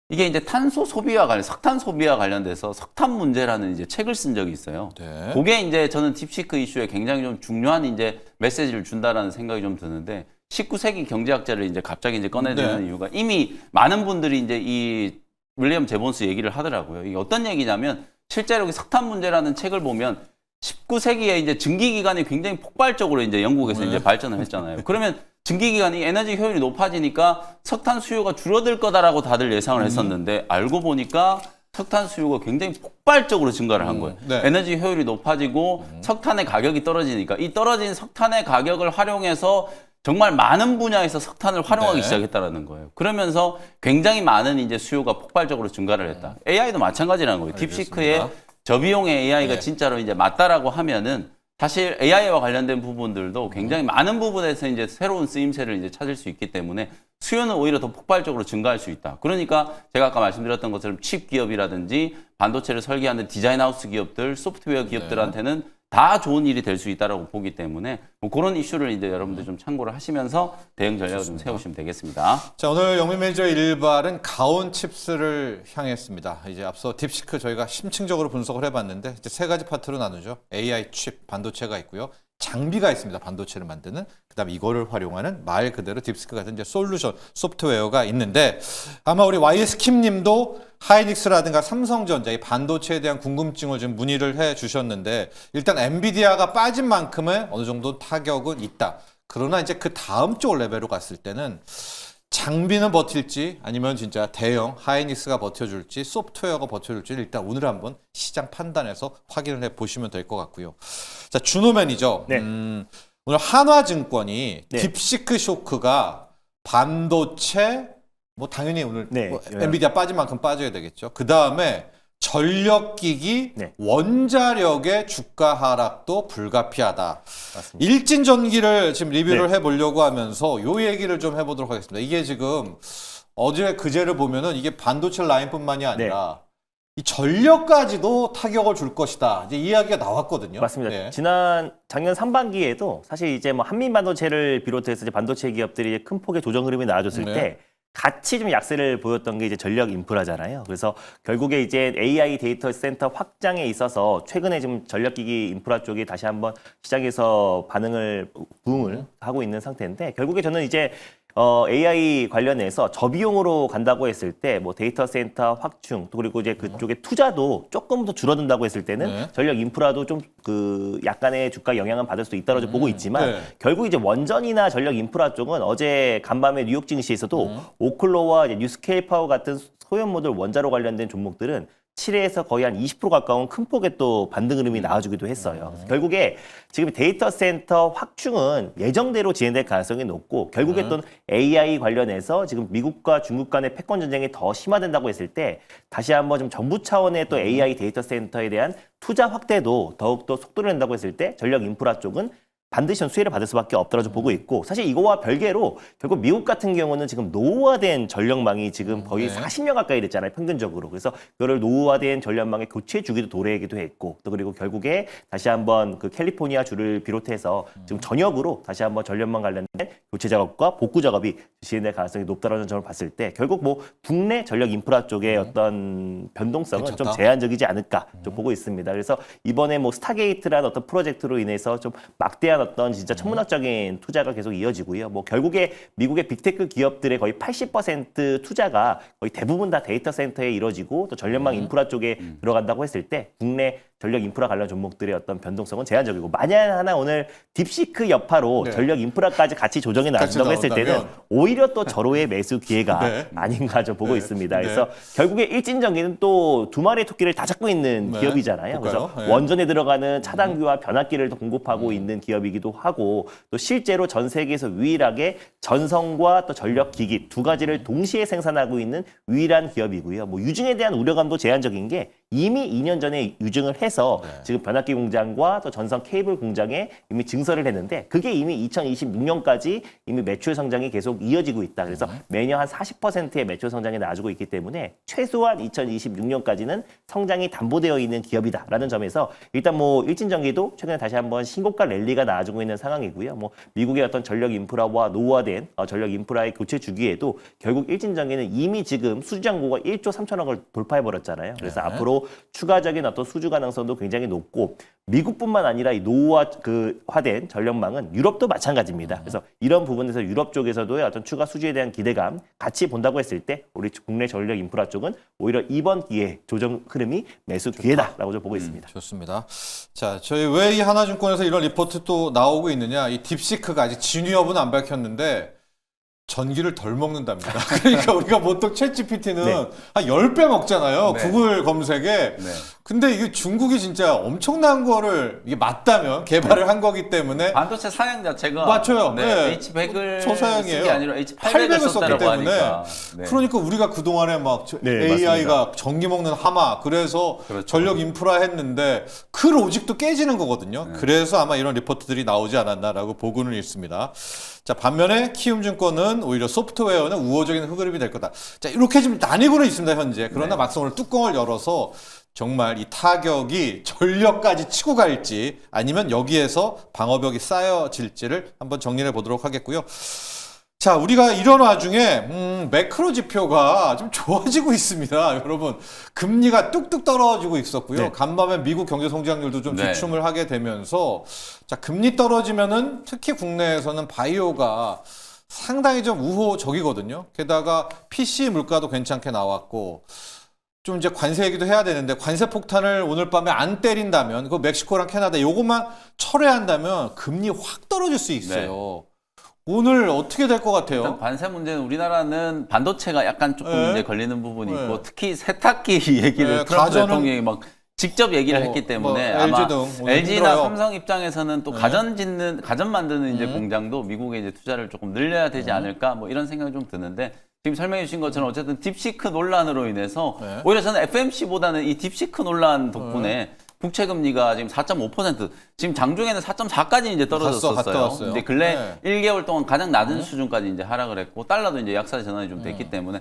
이게 이제 탄소 소비와 관련, 석탄 소비와 관련돼서 석탄 문제라는 이제 책을 쓴 적이 있어요. 네. 그게 이제 저는 딥시크 이슈에 굉장히 좀 중요한 이제 메시지를 준다라는 생각이 좀 드는데 19세기 경제학자를 이제 갑자기 이제 꺼내드는 네. 이유가 이미 많은 분들이 이제 이 윌리엄 제본스 얘기를 하더라고요. 이게 어떤 얘기냐면 실제로 석탄 문제라는 책을 보면 19세기에 이제 증기기관이 굉장히 폭발적으로 이제 영국에서 이제 발전을 했잖아요. 그러면 증기기관이 에너지 효율이 높아지니까 석탄 수요가 줄어들 거다라고 다들 예상을 했었는데 알고 보니까 석탄 수요가 굉장히 폭발적으로 증가를 한 거예요. 네. 에너지 효율이 높아지고 석탄의 가격이 떨어지니까 이 떨어진 석탄의 가격을 활용해서 정말 많은 분야에서 석탄을 활용하기 네. 시작했다라는 거예요. 그러면서 굉장히 많은 이제 수요가 폭발적으로 증가를 했다. AI도 마찬가지라는 거예요. 딥시크의 저비용의 AI가 네. 진짜로 이제 맞다라고 하면은 사실 AI와 관련된 부분들도 굉장히 많은 부분에서 이제 새로운 쓰임새를 이제 찾을 수 있기 때문에 수요는 오히려 더 폭발적으로 증가할 수 있다. 그러니까 제가 아까 말씀드렸던 것처럼 칩 기업이라든지 반도체를 설계하는 디자인 하우스 기업들, 소프트웨어 기업들한테는 다 좋은 일이 될 수 있다라고 보기 때문에 뭐 그런 이슈를 이제 여러분들 좀 참고를 하시면서 대응 전략을 좀 세우시면 되겠습니다. 자, 오늘 영민 매니저 일발은 가온 칩스를 향했습니다. 이제 앞서 딥시크 저희가 심층적으로 분석을 해봤는데 이제 세 가지 파트로 나누죠. AI 칩, 반도체가 있고요. 장비가 있습니다. 반도체를 만드는. 그다음에 이거를 활용하는 말 그대로 딥시크 같은 이제 솔루션, 소프트웨어가 있는데 아마 우리 YS킴 님도 하이닉스라든가 삼성전자 이 반도체에 대한 궁금증을 좀 문의를 해 주셨는데 일단 엔비디아가 빠진 만큼의 어느 정도 타격은 있다. 그러나 이제 그 다음 쪽 레벨로 갔을 때는 장비는 버틸지 아니면 진짜 대형 하이닉스가 버텨줄지 소프트웨어가 버텨줄지 일단 오늘 한번 시장 판단해서 확인을 해 보시면 될 것 같고요. 자, 준호 매니저. 네. 오늘 한화증권이 네. 딥시크 쇼크가 반도체 뭐 당연히 오늘 네. 뭐 엔비디아 빠진 만큼 빠져야 되겠죠. 그 다음에 전력기기, 네. 원자력의 주가 하락도 불가피하다. 맞습니다. 일진전기를 지금 리뷰를 네. 해보려고 하면서 요 얘기를 좀 해보도록 하겠습니다. 이게 지금 어제 그제를 보면은 이게 반도체 라인뿐만이 아니라 이 전력까지도 타격을 줄 것이다. 이제 이야기가 나왔거든요. 맞습니다. 네. 작년 상반기에도 사실 이제 뭐 한미 반도체를 비롯해서 이제 반도체 기업들이 큰 폭의 조정 흐름이 나와줬을 네. 때 같이 좀 약세를 보였던 게 이제 전력 인프라잖아요. 그래서 결국에 이제 AI 데이터 센터 확장에 있어서 최근에 좀 전력기기 인프라 쪽이 다시 한번 시장에서 부응을 하고 있는 상태인데 결국에 저는 이제 AI 관련해서 저비용으로 간다고 했을 때 뭐 데이터 센터 확충 또 그리고 이제 그쪽에 투자도 조금 더 줄어든다고 했을 때는 네. 전력 인프라도 좀 그 약간의 주가 영향은 받을 수 있다고 보고 있지만 네. 결국 이제 원전이나 전력 인프라 쪽은 어제 간밤에 뉴욕 증시에서도 오클로와 이제 뉴스케일 파워 같은 소형 모듈 원자로 관련된 종목들은 7회에서 거의 한 20% 가까운 큰 폭의 또 반등 흐름이 나와주기도 했어요. 그래서 결국에 지금 데이터 센터 확충은 예정대로 진행될 가능성이 높고 결국에 또 AI 관련해서 지금 미국과 중국 간의 패권 전쟁이 더 심화된다고 했을 때 다시 한번 좀 정부 차원의 또 AI 데이터 센터에 대한 투자 확대도 더욱더 속도를 낸다고 했을 때 전력 인프라 쪽은 반드시 좀 수혜를 받을 수밖에 없다고 보고 있고 사실 이거와 별개로 결국 미국 같은 경우는 지금 노후화된 전력망이 지금 거의 네. 40년 가까이 됐잖아요 평균적으로. 그래서 그거를 노후화된 전력망의 교체 주기도 도래하기도 했고 또 그리고 결국에 다시 한번 그 캘리포니아 주를 비롯해서 지금 전역으로 다시 한번 전력망 관련된 교체 작업과 복구 작업이 진행될 가능성이 높다는 점을 봤을 때 결국 뭐 국내 전력 인프라 쪽의 어떤 변동성은 괜찮다. 좀 제한적이지 않을까 좀 보고 있습니다. 그래서 이번에 뭐 스타게이트라는 어떤 프로젝트로 인해서 좀 막대한 어떤 진짜 천문학적인 투자가 계속 이어지고요. 뭐 결국에 미국의 빅테크 기업들의 거의 80% 투자가 거의 대부분 다 데이터 센터에 이루어지고 또 전력망 인프라 쪽에 들어간다고 했을 때 국내 전력 인프라 관련 종목들의 어떤 변동성은 제한적이고 만약 하나 오늘 딥시크 여파로 네. 전력 인프라까지 같이 조정이 같이 나온다고 했을 때는 나온다면. 오히려 또 절호의 매수 기회가 네. 아닌가 좀 보고 네. 있습니다. 네. 그래서 결국에 일진전기는 또 두 마리의 토끼를 다 잡고 있는 네. 기업이잖아요. 볼까요? 그래서 네. 원전에 들어가는 차단기와 변압기를 더 공급하고 있는 기업이기도 하고 또 실제로 전 세계에서 유일하게 전성과 또 전력 기기 두 가지를 동시에 생산하고 있는 유일한 기업이고요. 뭐 유증에 대한 우려감도 제한적인 게 이미 2년 전에 유증을 해서 지금 변압기 공장과 또 전선 케이블 공장에 이미 증설을 했는데 그게 이미 2026년까지 이미 매출 성장이 계속 이어지고 있다. 그래서 매년 한 40%의 매출 성장이 나와주고 있기 때문에 최소한 2026년까지는 성장이 담보되어 있는 기업이다라는 점에서 일단 뭐 일진전기도 최근에 다시 한번 신고가 랠리가 나와주고 있는 상황이고요. 뭐 미국의 어떤 전력 인프라와 노후화된 전력 인프라의 교체 주기에도 결국 일진전기는 이미 지금 수주잔고가 1조 3천억을 돌파해 버렸잖아요. 그래서 네. 앞으로 추가적인 어떤 수주 가능성도 굉장히 높고 미국뿐만 아니라 이 노후화된 전력망은 유럽도 마찬가지입니다. 그래서 이런 부분에서 유럽 쪽에서도 어떤 추가 수주에 대한 기대감 같이 본다고 했을 때 우리 국내 전력 인프라 쪽은 오히려 이번 기회에 조정 흐름이 매수 기회다라고 좀 보고 있습니다. 좋습니다. 자, 저희 왜 이 하나증권에서 이런 리포트 또 나오고 있느냐? 이 딥시크가 아직 진위 여부는 안 밝혔는데 전기를 덜 먹는답니다. 그러니까 우리가 보통 챗GPT는 네. 한 10배 먹잖아요. 네. 구글 검색에. 근데 이게 중국이 진짜 엄청난 거를 이게 맞다면 개발을 한 거기 때문에 반도체 사양 자체가 맞춰요. 네, 네. H100을 초사양이에요. 쓴 게 아니라 H800을 800을 썼기 썼다라고 때문에. 하니까. 네. 그러니까 우리가 그동안에 막 네, AI가 전기 먹는 하마 그래서 그렇죠. 전력 인프라 했는데 그 로직도 깨지는 거거든요. 그래서 아마 이런 리포트들이 나오지 않았나라고 보고는 있습니다. 자, 반면에 키움증권은 오히려 소프트웨어는 우호적인 흐름이 될 거다. 자, 이렇게 좀 나뉘고는 있습니다, 현재. 그러나 막상 오늘 뚜껑을 열어서 정말 이 타격이 전력까지 치고 갈지 아니면 여기에서 방어벽이 쌓여질지를 한번 정리해 보도록 하겠고요. 자, 우리가 이런 와중에 매크로 지표가 좀 좋아지고 있습니다. 여러분, 금리가 뚝뚝 떨어지고 있었고요. 네. 간밤에 미국 경제 성장률도 좀 네. 주춤을 하게 되면서 자, 금리 떨어지면은 특히 국내에서는 바이오가 상당히 좀 우호적이거든요. 게다가 PC 물가도 괜찮게 나왔고 좀 이제 관세 얘기도 해야 되는데 관세 폭탄을 오늘 밤에 안 때린다면 그 멕시코랑 캐나다 요것만 철회한다면 금리 확 떨어질 수 있어요. 오늘 어떻게 될 것 같아요? 일단 관세 문제는 우리나라는 반도체가 약간 조금 네. 이제 걸리는 부분이 네. 있고 특히 세탁기 얘기를 네, 트럼프 가전은 대통령이 막 직접 얘기를 뭐, 했기 때문에 뭐 아마 LG 등 오늘 LG나 힘들어요. 삼성 입장에서는 또 네. 가전 만드는 이제 공장도 미국에 이제 투자를 조금 늘려야 되지 않을까 뭐 이런 생각이 좀 드는데 지금 설명해 주신 것처럼 어쨌든 딥시크 논란으로 인해서 네. 오히려 저는 FMC보다는 이 딥시크 논란 덕분에 국채 금리가 지금 4.5% 지금 장중에는 4.4까지 이제 떨어졌었어요. 갔다 왔어요. 근데 근래 네. 1개월 동안 가장 낮은 수준까지 이제 하락을 했고 달러도 이제 약세 전환이 좀 됐기 때문에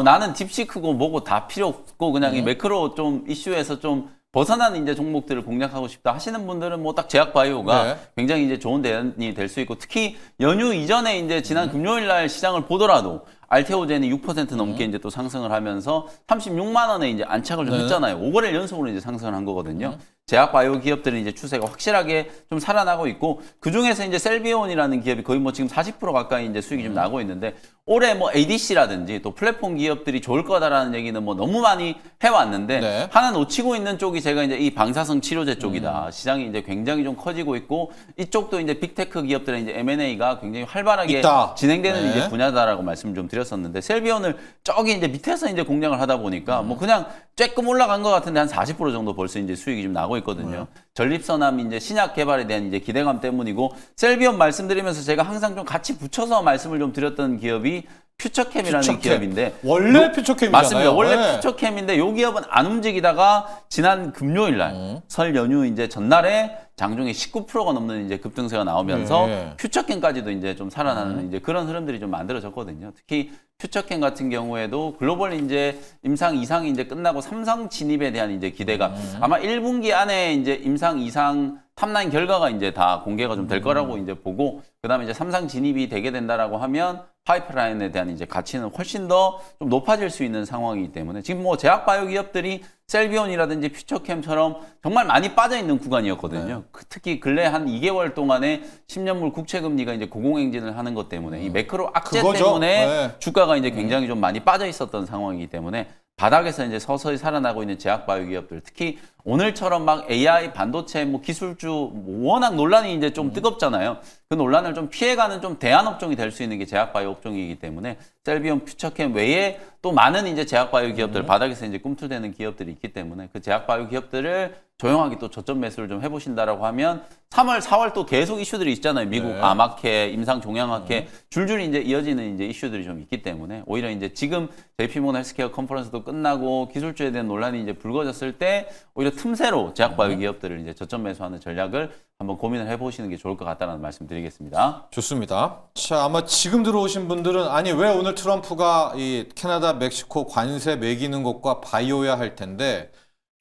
나는 딥시크고 뭐고 다 필요 없고 그냥 이 매크로 좀 이슈에서 좀 벗어난 이제 종목들을 공략하고 싶다 하시는 분들은 뭐 딱 제약바이오가 네. 굉장히 이제 좋은 대안이 될 수 있고 특히 연휴 이전에 이제 지난 금요일 날 시장을 보더라도 알테오젠이 6% 넘게 이제 또 상승을 하면서 36만 원에 이제 안착을 좀 네. 했잖아요. 5거래일 연속으로 이제 상승을 한 거거든요. 제약 바이오 기업들은 이제 추세가 확실하게 좀 살아나고 있고 그 중에서 이제 셀비온이라는 기업이 거의 뭐 지금 40% 가까이 이제 수익이 좀 나고 있는데 올해 뭐 ADC라든지 또 플랫폼 기업들이 좋을 거다라는 얘기는 뭐 너무 많이 해왔는데 네. 하나 놓치고 있는 쪽이 제가 이제 이 방사성 치료제 쪽이다. 시장이 이제 굉장히 좀 커지고 있고 이쪽도 이제 빅테크 기업들의 이제 M&A가 굉장히 활발하게 있다. 진행되는 네. 이제 분야다라고 말씀을 좀 드렸었는데 셀비온을 저기 이제 밑에서 이제 공략을 하다 보니까 뭐 그냥 쬐끔 올라간 것 같은데 한 40% 정도 벌써 이제 수익이 좀 나고 있거든요. 전립선암 이제 신약 개발에 대한 이제 기대감 때문이고 셀비온 말씀드리면서 제가 항상 좀 같이 붙여서 말씀을 좀 드렸던 기업이 퓨처캠이라는 퓨처캠. 기업인데 원래 퓨처캠이잖아요. 맞습니다. 원래 네. 퓨처캠인데 이 기업은 안 움직이다가 지난 금요일 날 설 연휴 이제 전날에 장중에 19%가 넘는 이제 급등세가 나오면서 네. 퓨처캠까지도 이제 좀 살아나는 이제 그런 흐름들이 좀 만들어졌거든요. 특히 퓨처캠 같은 경우에도 글로벌 이제 임상 2상이 이제 끝나고 3상 진입에 대한 이제 기대가 아마 1분기 안에 이제 임상 2상 탑라인 결과가 이제 다 공개가 좀 될 거라고 이제 보고 그다음에 이제 3상 진입이 되게 된다라고 하면 파이프라인에 대한 이제 가치는 훨씬 더 좀 높아질 수 있는 상황이기 때문에 지금 뭐 제약 바이오 기업들이 셀비온이라든지 퓨처캠처럼 정말 많이 빠져 있는 구간이었거든요. 특히 근래 한 2개월 동안에 10년물 국채 금리가 이제 고공행진을 하는 것 때문에 이 매크로 악재 그거죠. 때문에 네. 주가가 이제 굉장히 좀 많이 빠져 있었던 상황이기 때문에 바닥에서 이제 서서히 살아나고 있는 제약 바이오 기업들 특히 오늘처럼 막 AI 반도체 뭐 기술주 뭐 워낙 논란이 이제 좀 뜨겁잖아요. 그 논란을 좀 피해가는 좀 대안 업종이 될 수 있는 게 제약 바이오 업종이기 때문에 셀비온 퓨처캠 외에 또 많은 이제 제약 바이오 기업들 바닥에서 이제 꿈틀대는 기업들이 있기 때문에 그 제약 바이오 기업들을 조용하게 또 저점 매수를 좀 해보신다라고 하면 3월, 4월 또 계속 이슈들이 있잖아요. 미국 네. 암학회, 임상 종양학회 줄줄이 이제 이어지는 이제 이슈들이 좀 있기 때문에 오히려 이제 지금 JP모건 헬스케어 컨퍼런스도 끝나고 기술주에 대한 논란이 이제 불거졌을 때 오히려 틈새로 제약 바이오 기업들을 이제 저점 매수하는 전략을 한번 고민을 해보시는 게 좋을 것 같다는 말씀드리겠습니다. 좋습니다. 자, 아마 지금 들어오신 분들은 아니 왜 오늘 트럼프가 이 캐나다, 멕시코 관세 매기는 것과 바이오야 할 텐데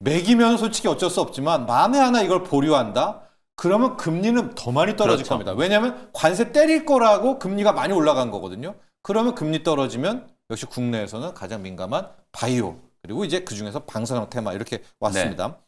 매기면 솔직히 어쩔 수 없지만 만에 하나 이걸 보류한다? 그러면 금리는 더 많이 떨어질 그렇죠. 겁니다. 왜냐하면 관세 때릴 거라고 금리가 많이 올라간 거거든요. 그러면 금리 떨어지면 역시 국내에서는 가장 민감한 바이오 그리고 이제 그중에서 방사능 테마 이렇게 왔습니다.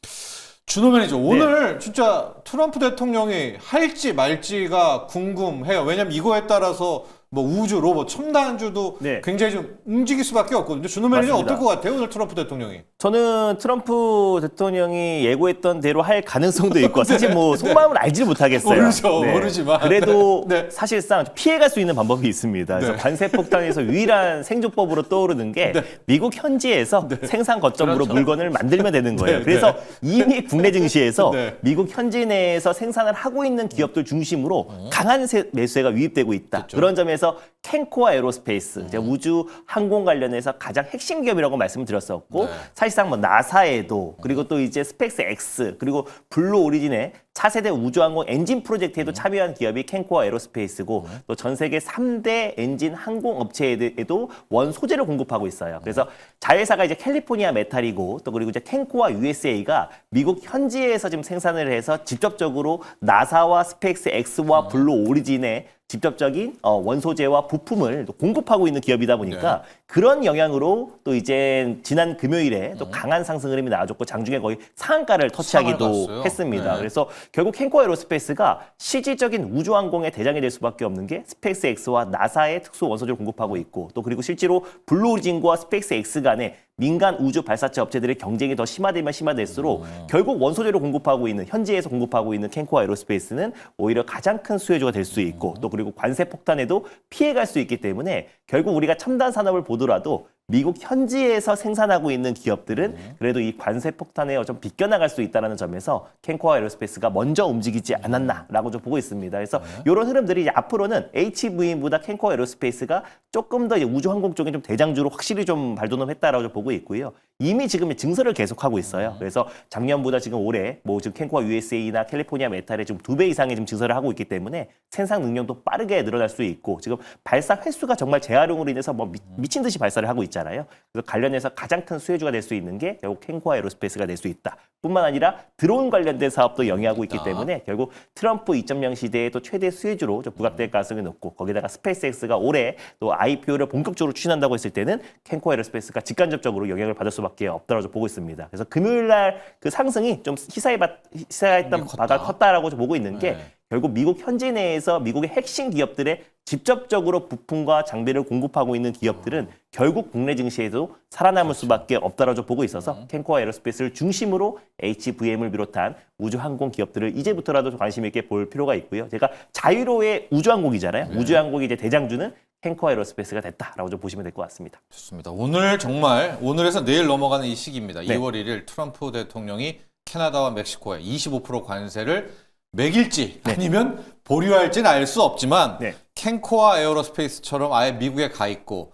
준호 매니저 오늘 진짜 트럼프 대통령이 할지 말지가 궁금해요. 왜냐하면 이거에 따라서 뭐 우주, 로봇, 첨단주도 네. 굉장히 좀 움직일 수밖에 없거든요. 준호 매니저 맞습니다. 어떨 것 같아요? 오늘 트럼프 대통령이. 저는 트럼프 대통령이 예고했던 대로 할 가능성도 있고 사실 뭐 속마음을 알지를 못하겠어요. 모르죠. 모르지만. 그래도 네. 사실상 피해갈 수 있는 방법이 있습니다. 그래서 네. 관세 폭탄에서 유일한 생존법으로 떠오르는 게 미국 현지에서 생산 거점으로 그렇죠. 물건을 만들면 되는 거예요. 네, 그래서 이미 국내 증시에서 네. 미국 현지 내에서 생산을 하고 있는 기업들 중심으로 강한 매수세가 유입되고 있다. 그렇죠. 그런 점에서 캔코아 에로스페이스, 제가 우주 항공 관련해서 가장 핵심 기업이라고 말씀을 드렸었고 네. 사실상 뭐 나사에도 그리고 또 이제 스페이스 X 그리고 블루 오리진의 차세대 우주항공 엔진 프로젝트에도 참여한 기업이 캔코아 에로스페이스고 또 전 세계 3대 엔진 항공 업체에도 원 소재를 공급하고 있어요. 그래서 자회사가 이제 캘리포니아 메탈이고 또 그리고 이제 캔코아 USA가 미국 현지에서 지금 생산을 해서 직접적으로 나사와 스페이스 X와 블루 오리진의 직접적인 원소재와 부품을 공급하고 있는 기업이다 보니까 그런 영향으로 또 이제 지난 금요일에 또 강한 상승 흐름이 나와줬고 장중에 거의 상한가를 상을 터치하기도 갔어요. 했습니다. 네. 그래서 결국 캔코아 에로스페이스가 실질적인 우주항공의 대장이 될 수밖에 없는 게 스페이스 X와 나사의 특수 원소재를 공급하고 있고 또 그리고 실제로 블루 오리진과 스페이스 X 간의 민간 우주 발사체 업체들의 경쟁이 더 심화되면 심화될수록 결국 원소재를 공급하고 있는 현지에서 공급하고 있는 캔코아 에로스페이스는 오히려 가장 큰 수혜주가 될 수 있고 또 그리고 관세 폭탄에도 피해갈 수 있기 때문에 결국 우리가 첨단 산업을 보더라도 미국 현지에서 생산하고 있는 기업들은 그래도 이 관세 폭탄에 좀 비껴나갈 수 있다는 점에서 캔코아 에로스페이스가 먼저 움직이지 않았나라고 좀 보고 있습니다. 그래서 이런 흐름들이 이제 앞으로는 HVM보다 캔코아 에로스페이스가 조금 더 이제 우주항공 쪽에 좀 대장주로 확실히 좀 발돋움했다라고 좀 보고 있고요. 이미 지금 증설을 계속하고 있어요. 그래서 작년보다 지금 올해 뭐 지금 캔코아 USA나 캘리포니아 메탈에 지금 2배 이상의 지금 증설을 하고 있기 때문에 생산 능력도 빠르게 늘어날 수 있고 지금 발사 횟수가 정말 재활용으로 인해서 뭐 미친 듯이 발사를 하고 있잖아요. 그래서 관련해서 가장 큰 수혜주가 될 수 있는 게 결국 캔코아 에어로스페이스가 될 수 있다. 뿐만 아니라 드론 관련된 사업도 영위하고 있기 때문에 결국 트럼프 2.0 시대의 또 최대 수혜주로 좀 부각될 가능성이 높고 거기다가 스페이스X가 올해 또 IPO를 본격적으로 추진한다고 했을 때는 캔코아 에어로스페이스가 직간접적으로 영향을 받을 수밖에 없다고 보고 있습니다. 그래서 금요일 날 그 상승이 좀 시사했던 바가 컸다라고 좀 보고 있는 게 네. 결국 미국 현지 내에서 미국의 핵심 기업들의 직접적으로 부품과 장비를 공급하고 있는 기업들은 결국 국내 증시에도 살아남을 수밖에 없다라고 보고 있어서 캔코아 에어로스페이스를 중심으로 HVM을 비롯한 우주항공 기업들을 이제부터라도 관심 있게 볼 필요가 있고요. 제가 자유로의 우주항공이잖아요. 우주항공이 이제 대장주는 캔코아 에어로스페이스가 됐다라고 좀 보시면 될 것 같습니다. 좋습니다. 오늘 정말 오늘에서 내일 넘어가는 이 시기입니다. 네. 2월 1일 트럼프 대통령이 캐나다와 멕시코에 25% 관세를 매길지 아니면 보류할지는 알 수 없지만 네. 캔코아 에어로스페이스처럼 아예 미국에 가 있고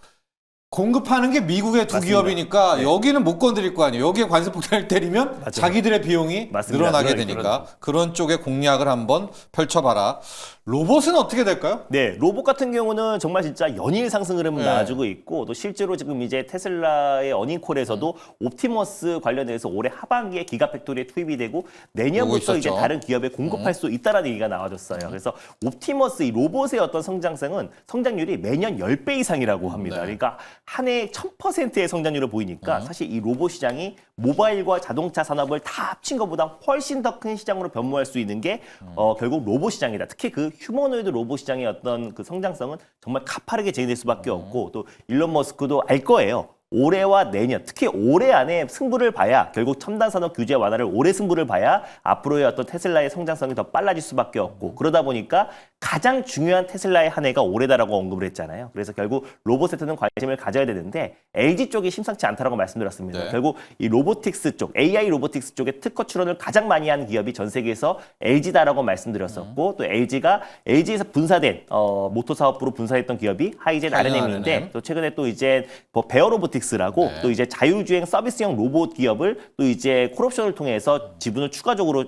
공급하는 게 미국의 두 맞습니다. 기업이니까 네. 여기는 못 건드릴 거 아니에요. 여기에 관세 폭탄을 때리면 맞아요. 자기들의 비용이 맞습니다. 늘어나게 그러니까 되니까 그런 쪽의 공략을 한번 펼쳐봐라. 로봇은 어떻게 될까요? 네, 로봇 같은 경우는 정말 진짜 연일 상승 흐름을 네. 나와주고 있고 또 실제로 지금 이제 테슬라의 어닝콜에서도 옵티머스 관련해서 올해 하반기에 기가팩토리에 투입이 되고 내년부터 이제 있었죠. 다른 기업에 공급할 수 있다라는 얘기가 나와줬어요. 그래서 옵티머스 이 로봇의 어떤 성장률이 매년 10배 이상이라고 합니다. 네. 그러니까 한 해에 1000%의 성장률을 보이니까 사실 이 로봇 시장이 모바일과 자동차 산업을 다 합친 것보다 훨씬 더 큰 시장으로 변모할 수 있는 게 결국 로봇 시장이다. 특히 그 휴머노이드 로봇 시장의 어떤 그 성장성은 정말 가파르게 진행될 수밖에 없고 또 일론 머스크도 알 거예요. 올해와 내년, 특히 올해 안에 승부를 봐야 결국 첨단 산업 규제 완화를 올해 승부를 봐야 앞으로의 어떤 테슬라의 성장성이 더 빨라질 수밖에 없고 그러다 보니까 가장 중요한 테슬라의 한 해가 올해다라고 언급을 했잖아요. 그래서 결국 로봇에는 관심을 가져야 되는데 LG 쪽이 심상치 않다라고 말씀드렸습니다. 네. 결국 이 로보틱스 쪽, AI 로보틱스 쪽에 특허 출원을 가장 많이 하는 기업이 전 세계에서 LG다라고 말씀드렸었고 또 LG에서 분사된 모터 사업부로 분사했던 기업이 하이젠 RNM인데 RNM. 또 최근에 또 이제 뭐 베어로보틱스라고 네. 또 이제 자율주행 서비스형 로봇 기업을 또 이제 콜옵션을 통해서 지분을 추가적으로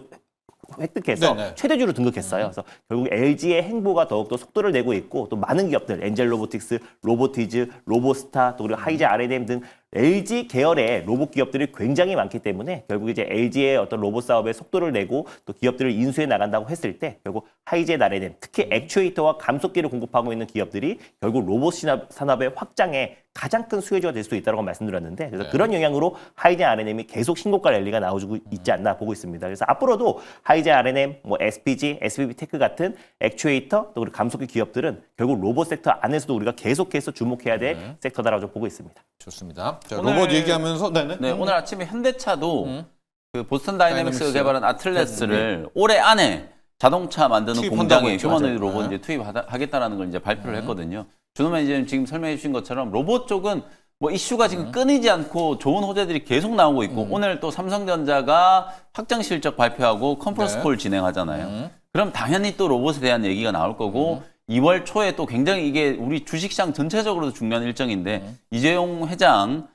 획득해서 네네. 최대주로 등극했어요. 그래서 결국 LG의 행보가 더욱더 속도를 내고 있고 또 많은 기업들, 엔젤 로보틱스, 로보티즈, 로보스타, 또 그리고 하이젠 RNM 등 LG 계열의 로봇 기업들이 굉장히 많기 때문에 결국 이제 LG의 어떤 로봇 사업에 속도를 내고 또 기업들을 인수해 나간다고 했을 때 결국 하이젠 RNM, 특히 액추에이터와 감속기를 공급하고 있는 기업들이 결국 로봇 산업의 확장에 가장 큰 수혜주가 될 수 있다고 말씀드렸는데 그래서 그런 영향으로 하이젠 RNM이 계속 신고가 랠리가 나오고 있지 않나 보고 있습니다. 그래서 앞으로도 하이젠 RNM, 뭐 SPG, SPB 테크 같은 액추에이터 또 그리고 감속기 기업들은 결국 로봇 섹터 안에서도 우리가 계속해서 주목해야 될 섹터다라고 보고 있습니다. 좋습니다. 자, 오늘- 로봇 얘기하면서 네네. 네, 오늘 아침에 현대차도 그 보스턴 다이내믹스 다이내믹스. 개발한 아틀레스를 올해 안에 자동차 만드는 투입한다고 공장에 했죠. 휴머노이드 맞아요. 로봇 네. 이제 투입하겠다라는 걸 이제 발표를 했거든요. 준호 매니저님 지금 설명해 주신 것처럼 로봇 쪽은 뭐 이슈가 지금 끊이지 않고 좋은 호재들이 계속 나오고 있고 오늘 또 삼성전자가 확장 실적 발표하고 컨퍼런스 네. 콜 진행하잖아요. 그럼 당연히 또 로봇에 대한 얘기가 나올 거고 2월 초에 또 굉장히 이게 우리 주식시장 전체적으로도 중요한 일정인데 이재용 회장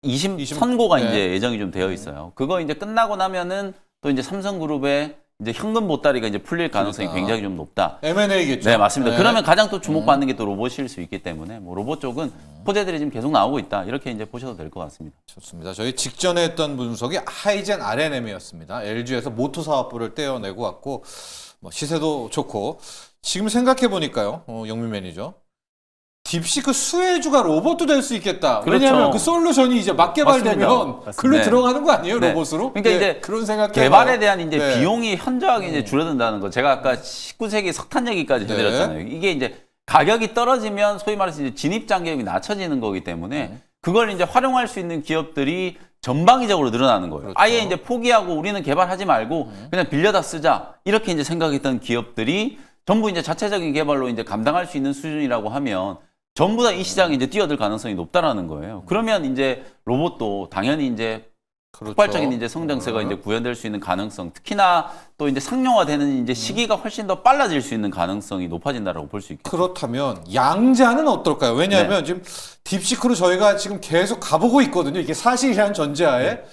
2심 선고가 네. 이제 예정이 좀 되어 있어요. 그거 이제 끝나고 나면은 또 이제 삼성그룹의 이제 현금 보따리가 이제 풀릴 가능성이 그러니까. 굉장히 좀 높다. M&A겠죠. 네, 맞습니다. 네. 그러면 가장 또 주목받는 게 또 로봇일 수 있기 때문에 뭐 로봇 쪽은 호재들이 지금 계속 나오고 있다. 이렇게 이제 보셔도 될 것 같습니다. 좋습니다. 저희 직전에 했던 분석이 하이젠 RNM이었습니다. LG에서 모터 사업부를 떼어내고 왔고 뭐 시세도 좋고 지금 생각해 보니까요, 영민 매니저. 딥시크 수혜주가 로봇도 될 수 있겠다. 그렇죠. 왜냐하면 그 솔루션이 이제 막 개발되면 맞습니다. 글로 네. 들어가는 거 아니에요, 네. 로봇으로? 그러니까 네, 이제 그런 생각 개발에 대한 이제 네. 비용이 현저하게 이제 줄어든다는 거. 제가 아까 19세기 석탄 얘기까지 네. 해드렸잖아요. 이게 이제 가격이 떨어지면 소위 말해서 이제 진입 장벽이 낮춰지는 거기 때문에 그걸 이제 활용할 수 있는 기업들이 전방위적으로 늘어나는 거예요. 그렇죠. 아예 이제 포기하고 우리는 개발하지 말고 그냥 빌려다 쓰자 이렇게 이제 생각했던 기업들이 전부 이제 자체적인 개발로 이제 감당할 수 있는 수준이라고 하면 전부 다 이 시장에 이제 뛰어들 가능성이 높다라는 거예요. 그러면 이제 로봇도 당연히 이제 그렇죠. 폭발적인 이제 성장세가 이제 구현될 수 있는 가능성, 특히나 또 이제 상용화되는 이제 시기가 훨씬 더 빨라질 수 있는 가능성이 높아진다라고 볼 수 있겠죠. 그렇다면 양자는 어떨까요? 왜냐하면 네. 지금 딥시크로 저희가 지금 계속 가보고 있거든요. 이게 사실이라는 전제하에 네.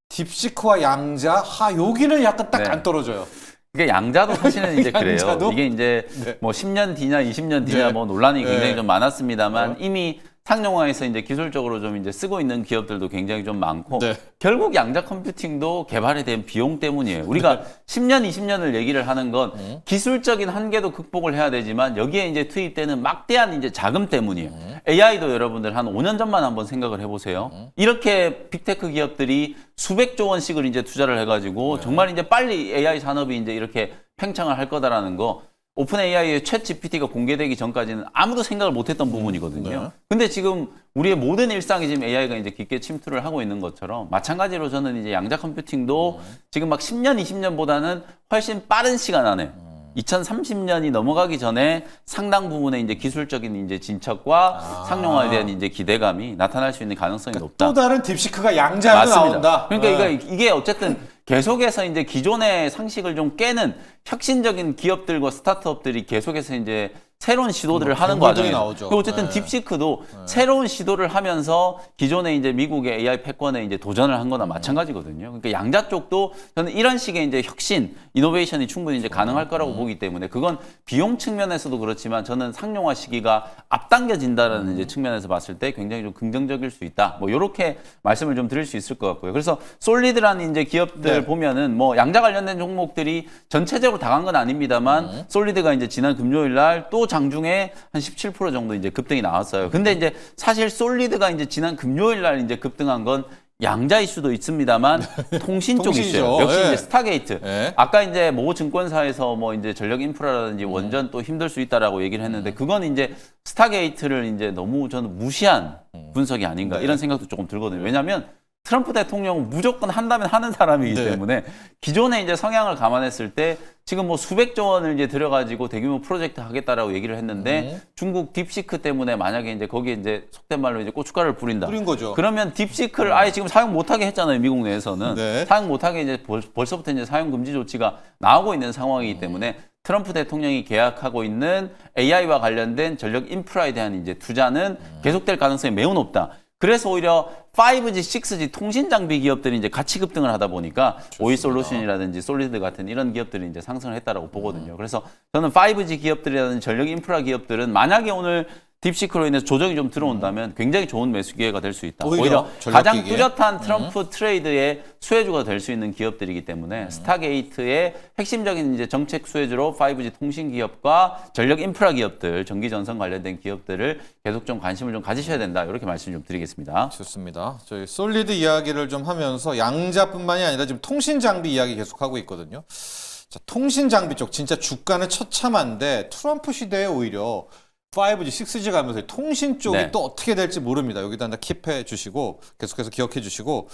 딥시크와 양자, 여기는 약간 딱 네. 안 떨어져요. 이게 양자도 사실은 이제 그래요. 양자도? 이게 이제 네. 뭐 10년 뒤냐 20년 뒤냐 네. 뭐 논란이 굉장히 네. 좀 많았습니다만 이미 상용화에서 이제 기술적으로 좀 이제 쓰고 있는 기업들도 굉장히 좀 많고 네. 결국 양자 컴퓨팅도 개발에 대한 비용 때문이에요. 우리가 10년, 20년을 얘기를 하는 건 기술적인 한계도 극복을 해야 되지만 여기에 이제 투입되는 막대한 이제 자금 때문이에요. AI도 여러분들 한 5년 전만 한번 생각을 해보세요. 이렇게 빅테크 기업들이 수백조 원씩을 이제 투자를 해가지고 정말 이제 빨리 AI 산업이 이제 이렇게 팽창을 할 거다라는 거. 오픈 AI의 챗 GPT가 공개되기 전까지는 아무도 생각을 못했던 부분이거든요. 네. 근데 지금 우리의 모든 일상에 지금 AI가 이제 깊게 침투를 하고 있는 것처럼 마찬가지로 저는 이제 양자 컴퓨팅도 지금 막 10년, 20년보다는 훨씬 빠른 시간 안에 2030년이 넘어가기 전에 상당 부분의 이제 기술적인 이제 진척과 상용화에 대한 이제 기대감이 나타날 수 있는 가능성이 높다. 또 다른 딥시크가 양자로 나온다. 그러니까 네. 이게 어쨌든 계속해서 이제 기존의 상식을 좀 깨는 혁신적인 기업들과 스타트업들이 계속해서 이제 새로운 시도들을 하는 경고들이 과정에서 나오죠. 그리고 어쨌든 네. 딥시크도 새로운 시도를 하면서 기존의 이제 미국의 AI 패권에 이제 도전을 한 거나 마찬가지거든요. 그러니까 양자 쪽도 저는 이런 식의 이제 혁신, 이노베이션이 충분히 이제 가능할 거라고 보기 때문에 그건 비용 측면에서도 그렇지만 저는 상용화 시기가 앞당겨진다라는 이제 측면에서 봤을 때 굉장히 좀 긍정적일 수 있다. 뭐 이렇게 말씀을 좀 드릴 수 있을 것 같고요. 그래서 솔리드라는 이제 기업들 네. 보면은 뭐 양자 관련된 종목들이 전체적으로 당한 건 아닙니다만 솔리드가 이제 지난 금요일 날 또 장중에 한 17% 정도 이제 급등이 나왔어요. 근데 이제 사실 솔리드가 이제 지난 금요일 날 이제 급등한 건 양자 이슈도 있습니다만 통신 쪽 통신이죠. 이슈예요. 역시 예. 이제 스타게이트. 예. 아까 이제 모 증권사에서 뭐 이제 전력 인프라라든지 원전 또 힘들 수 있다라고 얘기를 했는데 그건 이제 스타게이트를 이제 너무 저는 무시한 분석이 아닌가 네. 이런 생각도 조금 들거든요. 왜냐하면 트럼프 대통령은 무조건 한다면 하는 사람이기 네. 때문에 기존의 이제 성향을 감안했을 때 지금 뭐 수백조 원을 이제 들여가지고 대규모 프로젝트 하겠다라고 얘기를 했는데 중국 딥시크 때문에 만약에 이제 거기에 이제 속된 말로 이제 고춧가루를 뿌린다. 뿌린 거죠. 그러면 딥시크를 아예 지금 사용 못하게 했잖아요. 미국 내에서는. 네. 사용 못하게 이제 벌써부터 이제 사용 금지 조치가 나오고 있는 상황이기 때문에 트럼프 대통령이 계약하고 있는 AI와 관련된 전력 인프라에 대한 이제 투자는 계속될 가능성이 매우 높다. 그래서 오히려 5G, 6G 통신 장비 기업들이 이제 같이 급등을 하다 보니까 오이솔루션이라든지 솔리드 같은 이런 기업들이 이제 상승을 했다라고 보거든요. 그래서 저는 5G 기업들이라든지 전력 인프라 기업들은 만약에 오늘 딥시크로 인해서 조정이 좀 들어온다면 굉장히 좋은 매수 기회가 될 수 있다. 오히려 가장 전략기기에. 뚜렷한 트럼프 트레이드의 수혜주가 될 수 있는 기업들이기 때문에 스타게이트의 핵심적인 이제 정책 수혜주로 5G 통신 기업과 전력 인프라 기업들, 전기 전선 관련된 기업들을 계속 좀 관심을 좀 가지셔야 된다. 이렇게 말씀 좀 드리겠습니다. 좋습니다. 저희 솔리드 이야기를 좀 하면서 양자뿐만이 아니라 지금 통신 장비 이야기 계속하고 있거든요. 자, 통신 장비 쪽 진짜 주가는 처참한데 트럼프 시대에 오히려 5G, 6G 가면서 통신 쪽이 네. 또 어떻게 될지 모릅니다. 여기다 킵해 주시고 계속해서 기억해 주시고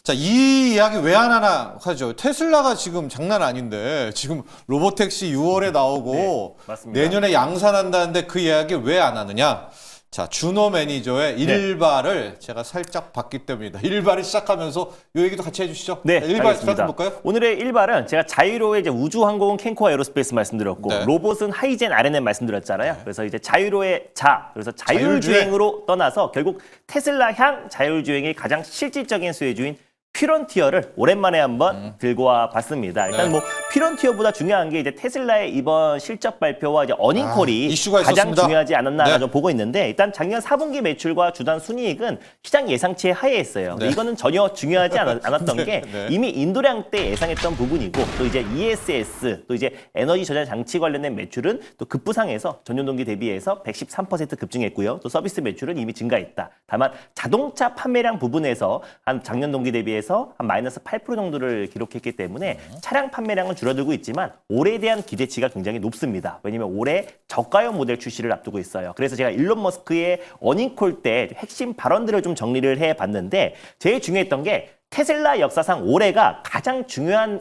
자, 이 이야기 왜 안 하나 하죠. 테슬라가 지금 장난 아닌데 지금 로보택시 6월에 나오고 네, 맞습니다. 내년에 양산한다는데 그 이야기 왜 안 하느냐. 자, 준호 매니저의 일발을 제가 살짝 봤기 때문이다. 일발을 시작하면서 이 얘기도 같이 해주시죠. 네, 일발 알겠습니다. 스타트 볼까요? 오늘의 일발은 제가 자유로의 이제 우주항공은 캔코어 에어로스페이스 말씀드렸고 네. 로봇은 하이젠 RNN 말씀드렸잖아요. 그래서 이제 자유로의 그래서 자율주행으로 떠나서 결국 테슬라 향 자율주행의 가장 실질적인 수혜주인 퓨런티어를 오랜만에 한번 들고 와 봤습니다. 일단 네. 뭐 퓨런티어보다 중요한 게 이제 테슬라의 이번 실적 발표와 이제 어닝콜이 이슈가 가장 있었습니다. 중요하지 않았나 네. 좀 보고 있는데 일단 작년 4분기 매출과 주단 순이익은 시장 예상치에 하회했어요. 근데 네. 이거는 전혀 중요하지 않았던 게 네. 이미 인도량 때 예상했던 부분이고 또 이제 ESS 또 이제 에너지 저장 장치 관련된 매출은 또 급부상해서 전년 동기 대비해서 113% 급증했고요. 또 서비스 매출은 이미 증가했다. 다만 자동차 판매량 부분에서 한 작년 동기 대비해서 한 마이너스 8% 정도를 기록했기 때문에 차량 판매량은 줄어들고 있지만 올해에 대한 기대치가 굉장히 높습니다. 왜냐면 올해 저가형 모델 출시를 앞두고 있어요. 그래서 제가 일론 머스크의 어닝콜 때 핵심 발언들을 좀 정리를 해봤는데 제일 중요했던 게 테슬라 역사상 올해가 가장 중요한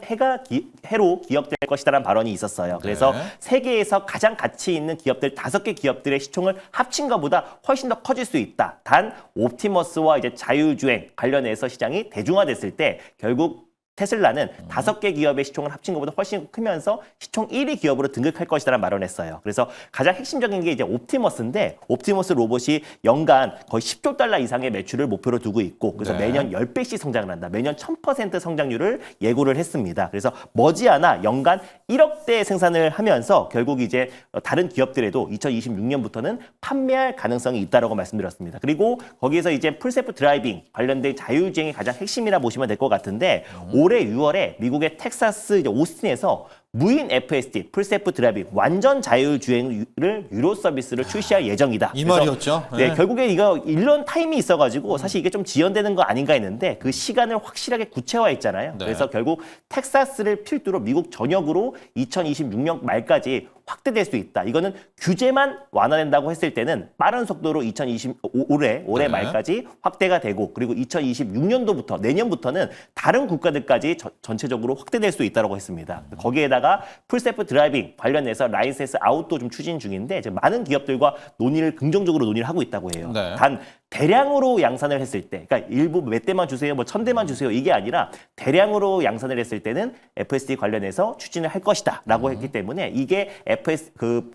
해로 기억될 것이다라는 발언이 있었어요. 그래서 네. 세계에서 가장 가치 있는 기업들 5개 기업들의 시총을 합친 것보다 훨씬 더 커질 수 있다. 단 옵티머스와 이제 자율주행 관련해서 시장이 대중화됐을 때 결국 테슬라는 5개 기업의 시총을 합친 것보다 훨씬 크면서 시총 1위 기업으로 등극할 것이라는 말을 했어요. 그래서 가장 핵심적인 게 이제 옵티머스인데 옵티머스 로봇이 연간 거의 10조 달러 이상의 매출을 목표로 두고 있고 그래서 네. 매년 10배씩 성장을 한다. 매년 1000% 성장률을 예고를 했습니다. 그래서 머지않아 연간 1억 대 생산을 하면서 결국 이제 다른 기업들에도 2026년부터는 판매할 가능성이 있다라고 말씀드렸습니다. 그리고 거기에서 이제 풀셀프 드라이빙 관련된 자율주행이 가장 핵심이라 보시면 될 것 같은데 올해 6월에 미국의 텍사스 이제 오스틴에서 무인 FSD, 풀셀프 드라이빙, 완전 자율주행을 유료 서비스를 출시할 예정이다. 이 그래서 말이었죠. 네, 결국에 이거 이런 타임이 있어가지고 사실 이게 좀 지연되는 거 아닌가 했는데 그 시간을 확실하게 구체화했잖아요. 네. 그래서 결국 텍사스를 필두로 미국 전역으로 2026년 말까지 확대될 수 있다. 이거는 규제만 완화된다고 했을 때는 빠른 속도로 올해 네. 말까지 확대가 되고 그리고 2026년도부터 내년부터는 다른 국가들까지 전체적으로 확대될 수 있다고 했습니다. 거기에다가 풀셀프 드라이빙 관련해서 라이센스 아웃도 좀 추진 중인데 이제 많은 기업들과 긍정적으로 논의를 하고 있다고 해요. 네. 단 대량으로 양산을 했을 때, 그러니까 일부 몇 대만 주세요, 뭐 1000대만 주세요 이게 아니라 대량으로 양산을 했을 때는 FSD 관련해서 추진을 할 것이다라고 했기 때문에 이게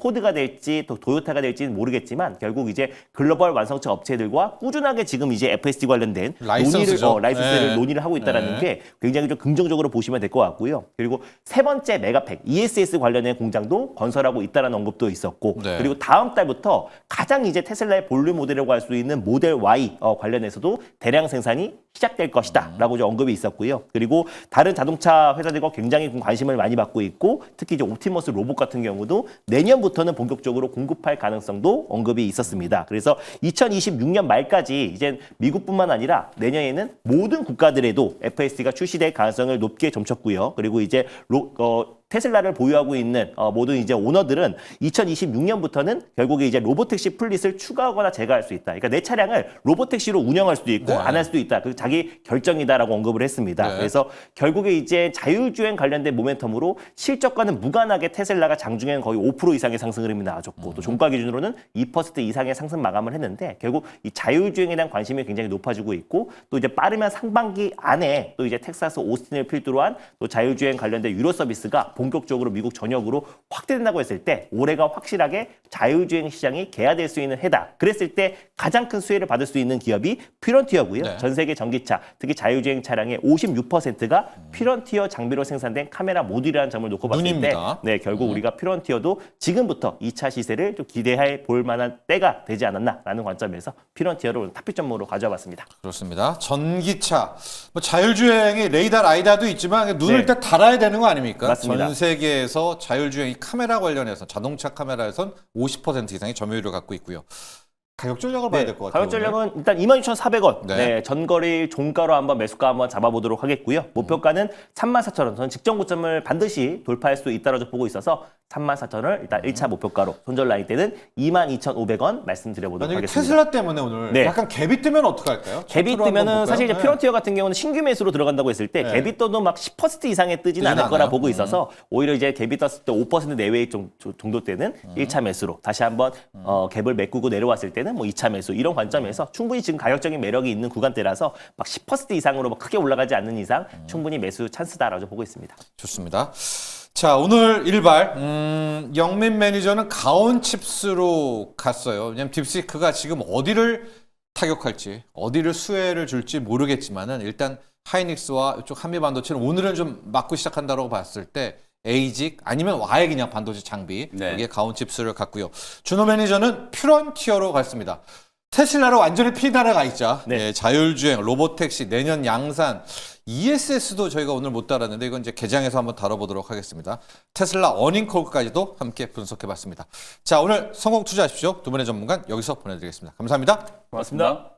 포드가 될지 또 도요타가 될지는 모르겠지만 결국 이제 글로벌 완성차 업체들과 꾸준하게 지금 이제 FSD 관련된 라이선스죠. 라이센스를 네. 논의를 하고 있다라는 게 굉장히 좀 긍정적으로 보시면 될 것 같고요. 그리고 세 번째 메가팩 ESS 관련된 공장도 건설하고 있다라는 언급도 있었고 네. 그리고 다음 달부터 가장 이제 테슬라의 본류 모델이라고 할 수 있는 모델 Y 관련해서도 대량 생산이 시작될 것이다라고 좀 언급이 있었고요. 그리고 다른 자동차 회사들과 굉장히 관심을 많이 받고 있고 특히 이제 옵티머스 로봇 같은 경우도 내년부터는 본격적으로 공급할 가능성도 언급이 있었습니다. 그래서 2026년 말까지 이제 미국뿐만 아니라 내년에는 모든 국가들에도 FSD가 출시될 가능성을 높게 점쳤고요. 그리고 이제 테슬라를 보유하고 있는 모든 이제 오너들은 2026년부터는 결국에 이제 로보택시 플릿을 추가하거나 제거할 수 있다. 그러니까 내 차량을 로보택시로 운영할 수도 있고 네. 안 할 수도 있다. 그 자기 결정이다라고 언급을 했습니다. 네. 그래서 결국에 이제 자율주행 관련된 모멘텀으로 실적과는 무관하게 테슬라가 장중에는 거의 5% 이상의 상승 흐름이 나와줬고 또 종가 기준으로는 2% 이상의 상승 마감을 했는데 결국 이 자율주행에 대한 관심이 굉장히 높아지고 있고 또 이제 빠르면 상반기 안에 또 이제 텍사스 오스틴을 필두로 한 또 자율주행 관련된 유료 서비스가 본격적으로 미국 전역으로 확대된다고 했을 때 올해가 확실하게 자율주행 시장이 개화될 수 있는 해다. 그랬을 때 가장 큰 수혜를 받을 수 있는 기업이 퓨런티어고요. 네. 전 세계 전기차, 특히 자율주행 차량의 56%가 퓨런티어 장비로 생산된 카메라 모듈이라는 점을 놓고 봤을 눈입니다. 때 결국 우리가 퓨런티어도 지금부터 2차 시세를 좀 기대해 볼 만한 때가 되지 않았나라는 관점에서 퓨런티어를 탑픽 전문으로 가져와봤습니다. 그렇습니다. 전기차, 뭐 자율주행이 레이더 라이다도 있지만 눈을 네. 일단 달아야 되는 거 아닙니까? 맞습니다. 전 세계에서 자율주행이 카메라 관련해서 자동차 카메라에선 50% 이상의 점유율을 갖고 있고요. 가격 전략을 봐야 될 것 같아요. 가격 전략은 일단 26,400원. 네. 네, 전거리 종가로 한번 매수가 한번 잡아보도록 하겠고요. 목표가는 34,000원. 저는 직전 고점을 반드시 돌파할 수 있다고 보고 있어서 34,000원을 일단 1차 목표가로 손절 라인 때는 22,500원 말씀드려보도록 만약에 하겠습니다. 테슬라 때문에 오늘 네. 약간 갭이 뜨면 어떡할까요? 갭이 차트로 한번 뜨면은 볼까요? 사실 이제 네. 퓨런티어 같은 경우는 신규 매수로 들어간다고 했을 때 네. 갭이 떠도 막 10% 이상에 뜨지는 않을 않아요? 거라 보고 있어서 오히려 이제 갭이 떴을 때 5% 내외의 정도 때는 1차 매수로 다시 한번 갭을 메꾸고 내려왔을 때는 뭐 2차 매수 이런 관점에서 충분히 지금 가격적인 매력이 있는 구간대라서 막 10% 이상으로 막 크게 올라가지 않는 이상 충분히 매수 찬스다라고 보고 있습니다. 좋습니다. 자, 오늘 일발 영민 매니저는 가온칩스로 갔어요. 왜냐면 딥시크가 지금 어디를 타격할지, 어디를 수혜를 줄지 모르겠지만은 일단 하이닉스와 이쪽 한미반도체는 오늘은 좀 맞고 시작한다고 봤을 때 에이직 아니면 아예 그냥 반도체 장비 네. 여기에 가온칩스를 갔고요. 준호 매니저는 퓨런티어로 갔습니다. 테슬라로 완전히 피날아가 있자. 네. 예, 자율주행, 로보택시, 내년 양산, ESS도 저희가 오늘 못 다뤘는데 이건 이제 개장해서 한번 다뤄보도록 하겠습니다. 테슬라 어닝콜까지도 함께 분석해봤습니다. 자, 오늘 성공 투자하십시오. 두 분의 전문가 여기서 보내드리겠습니다. 감사합니다. 고맙습니다.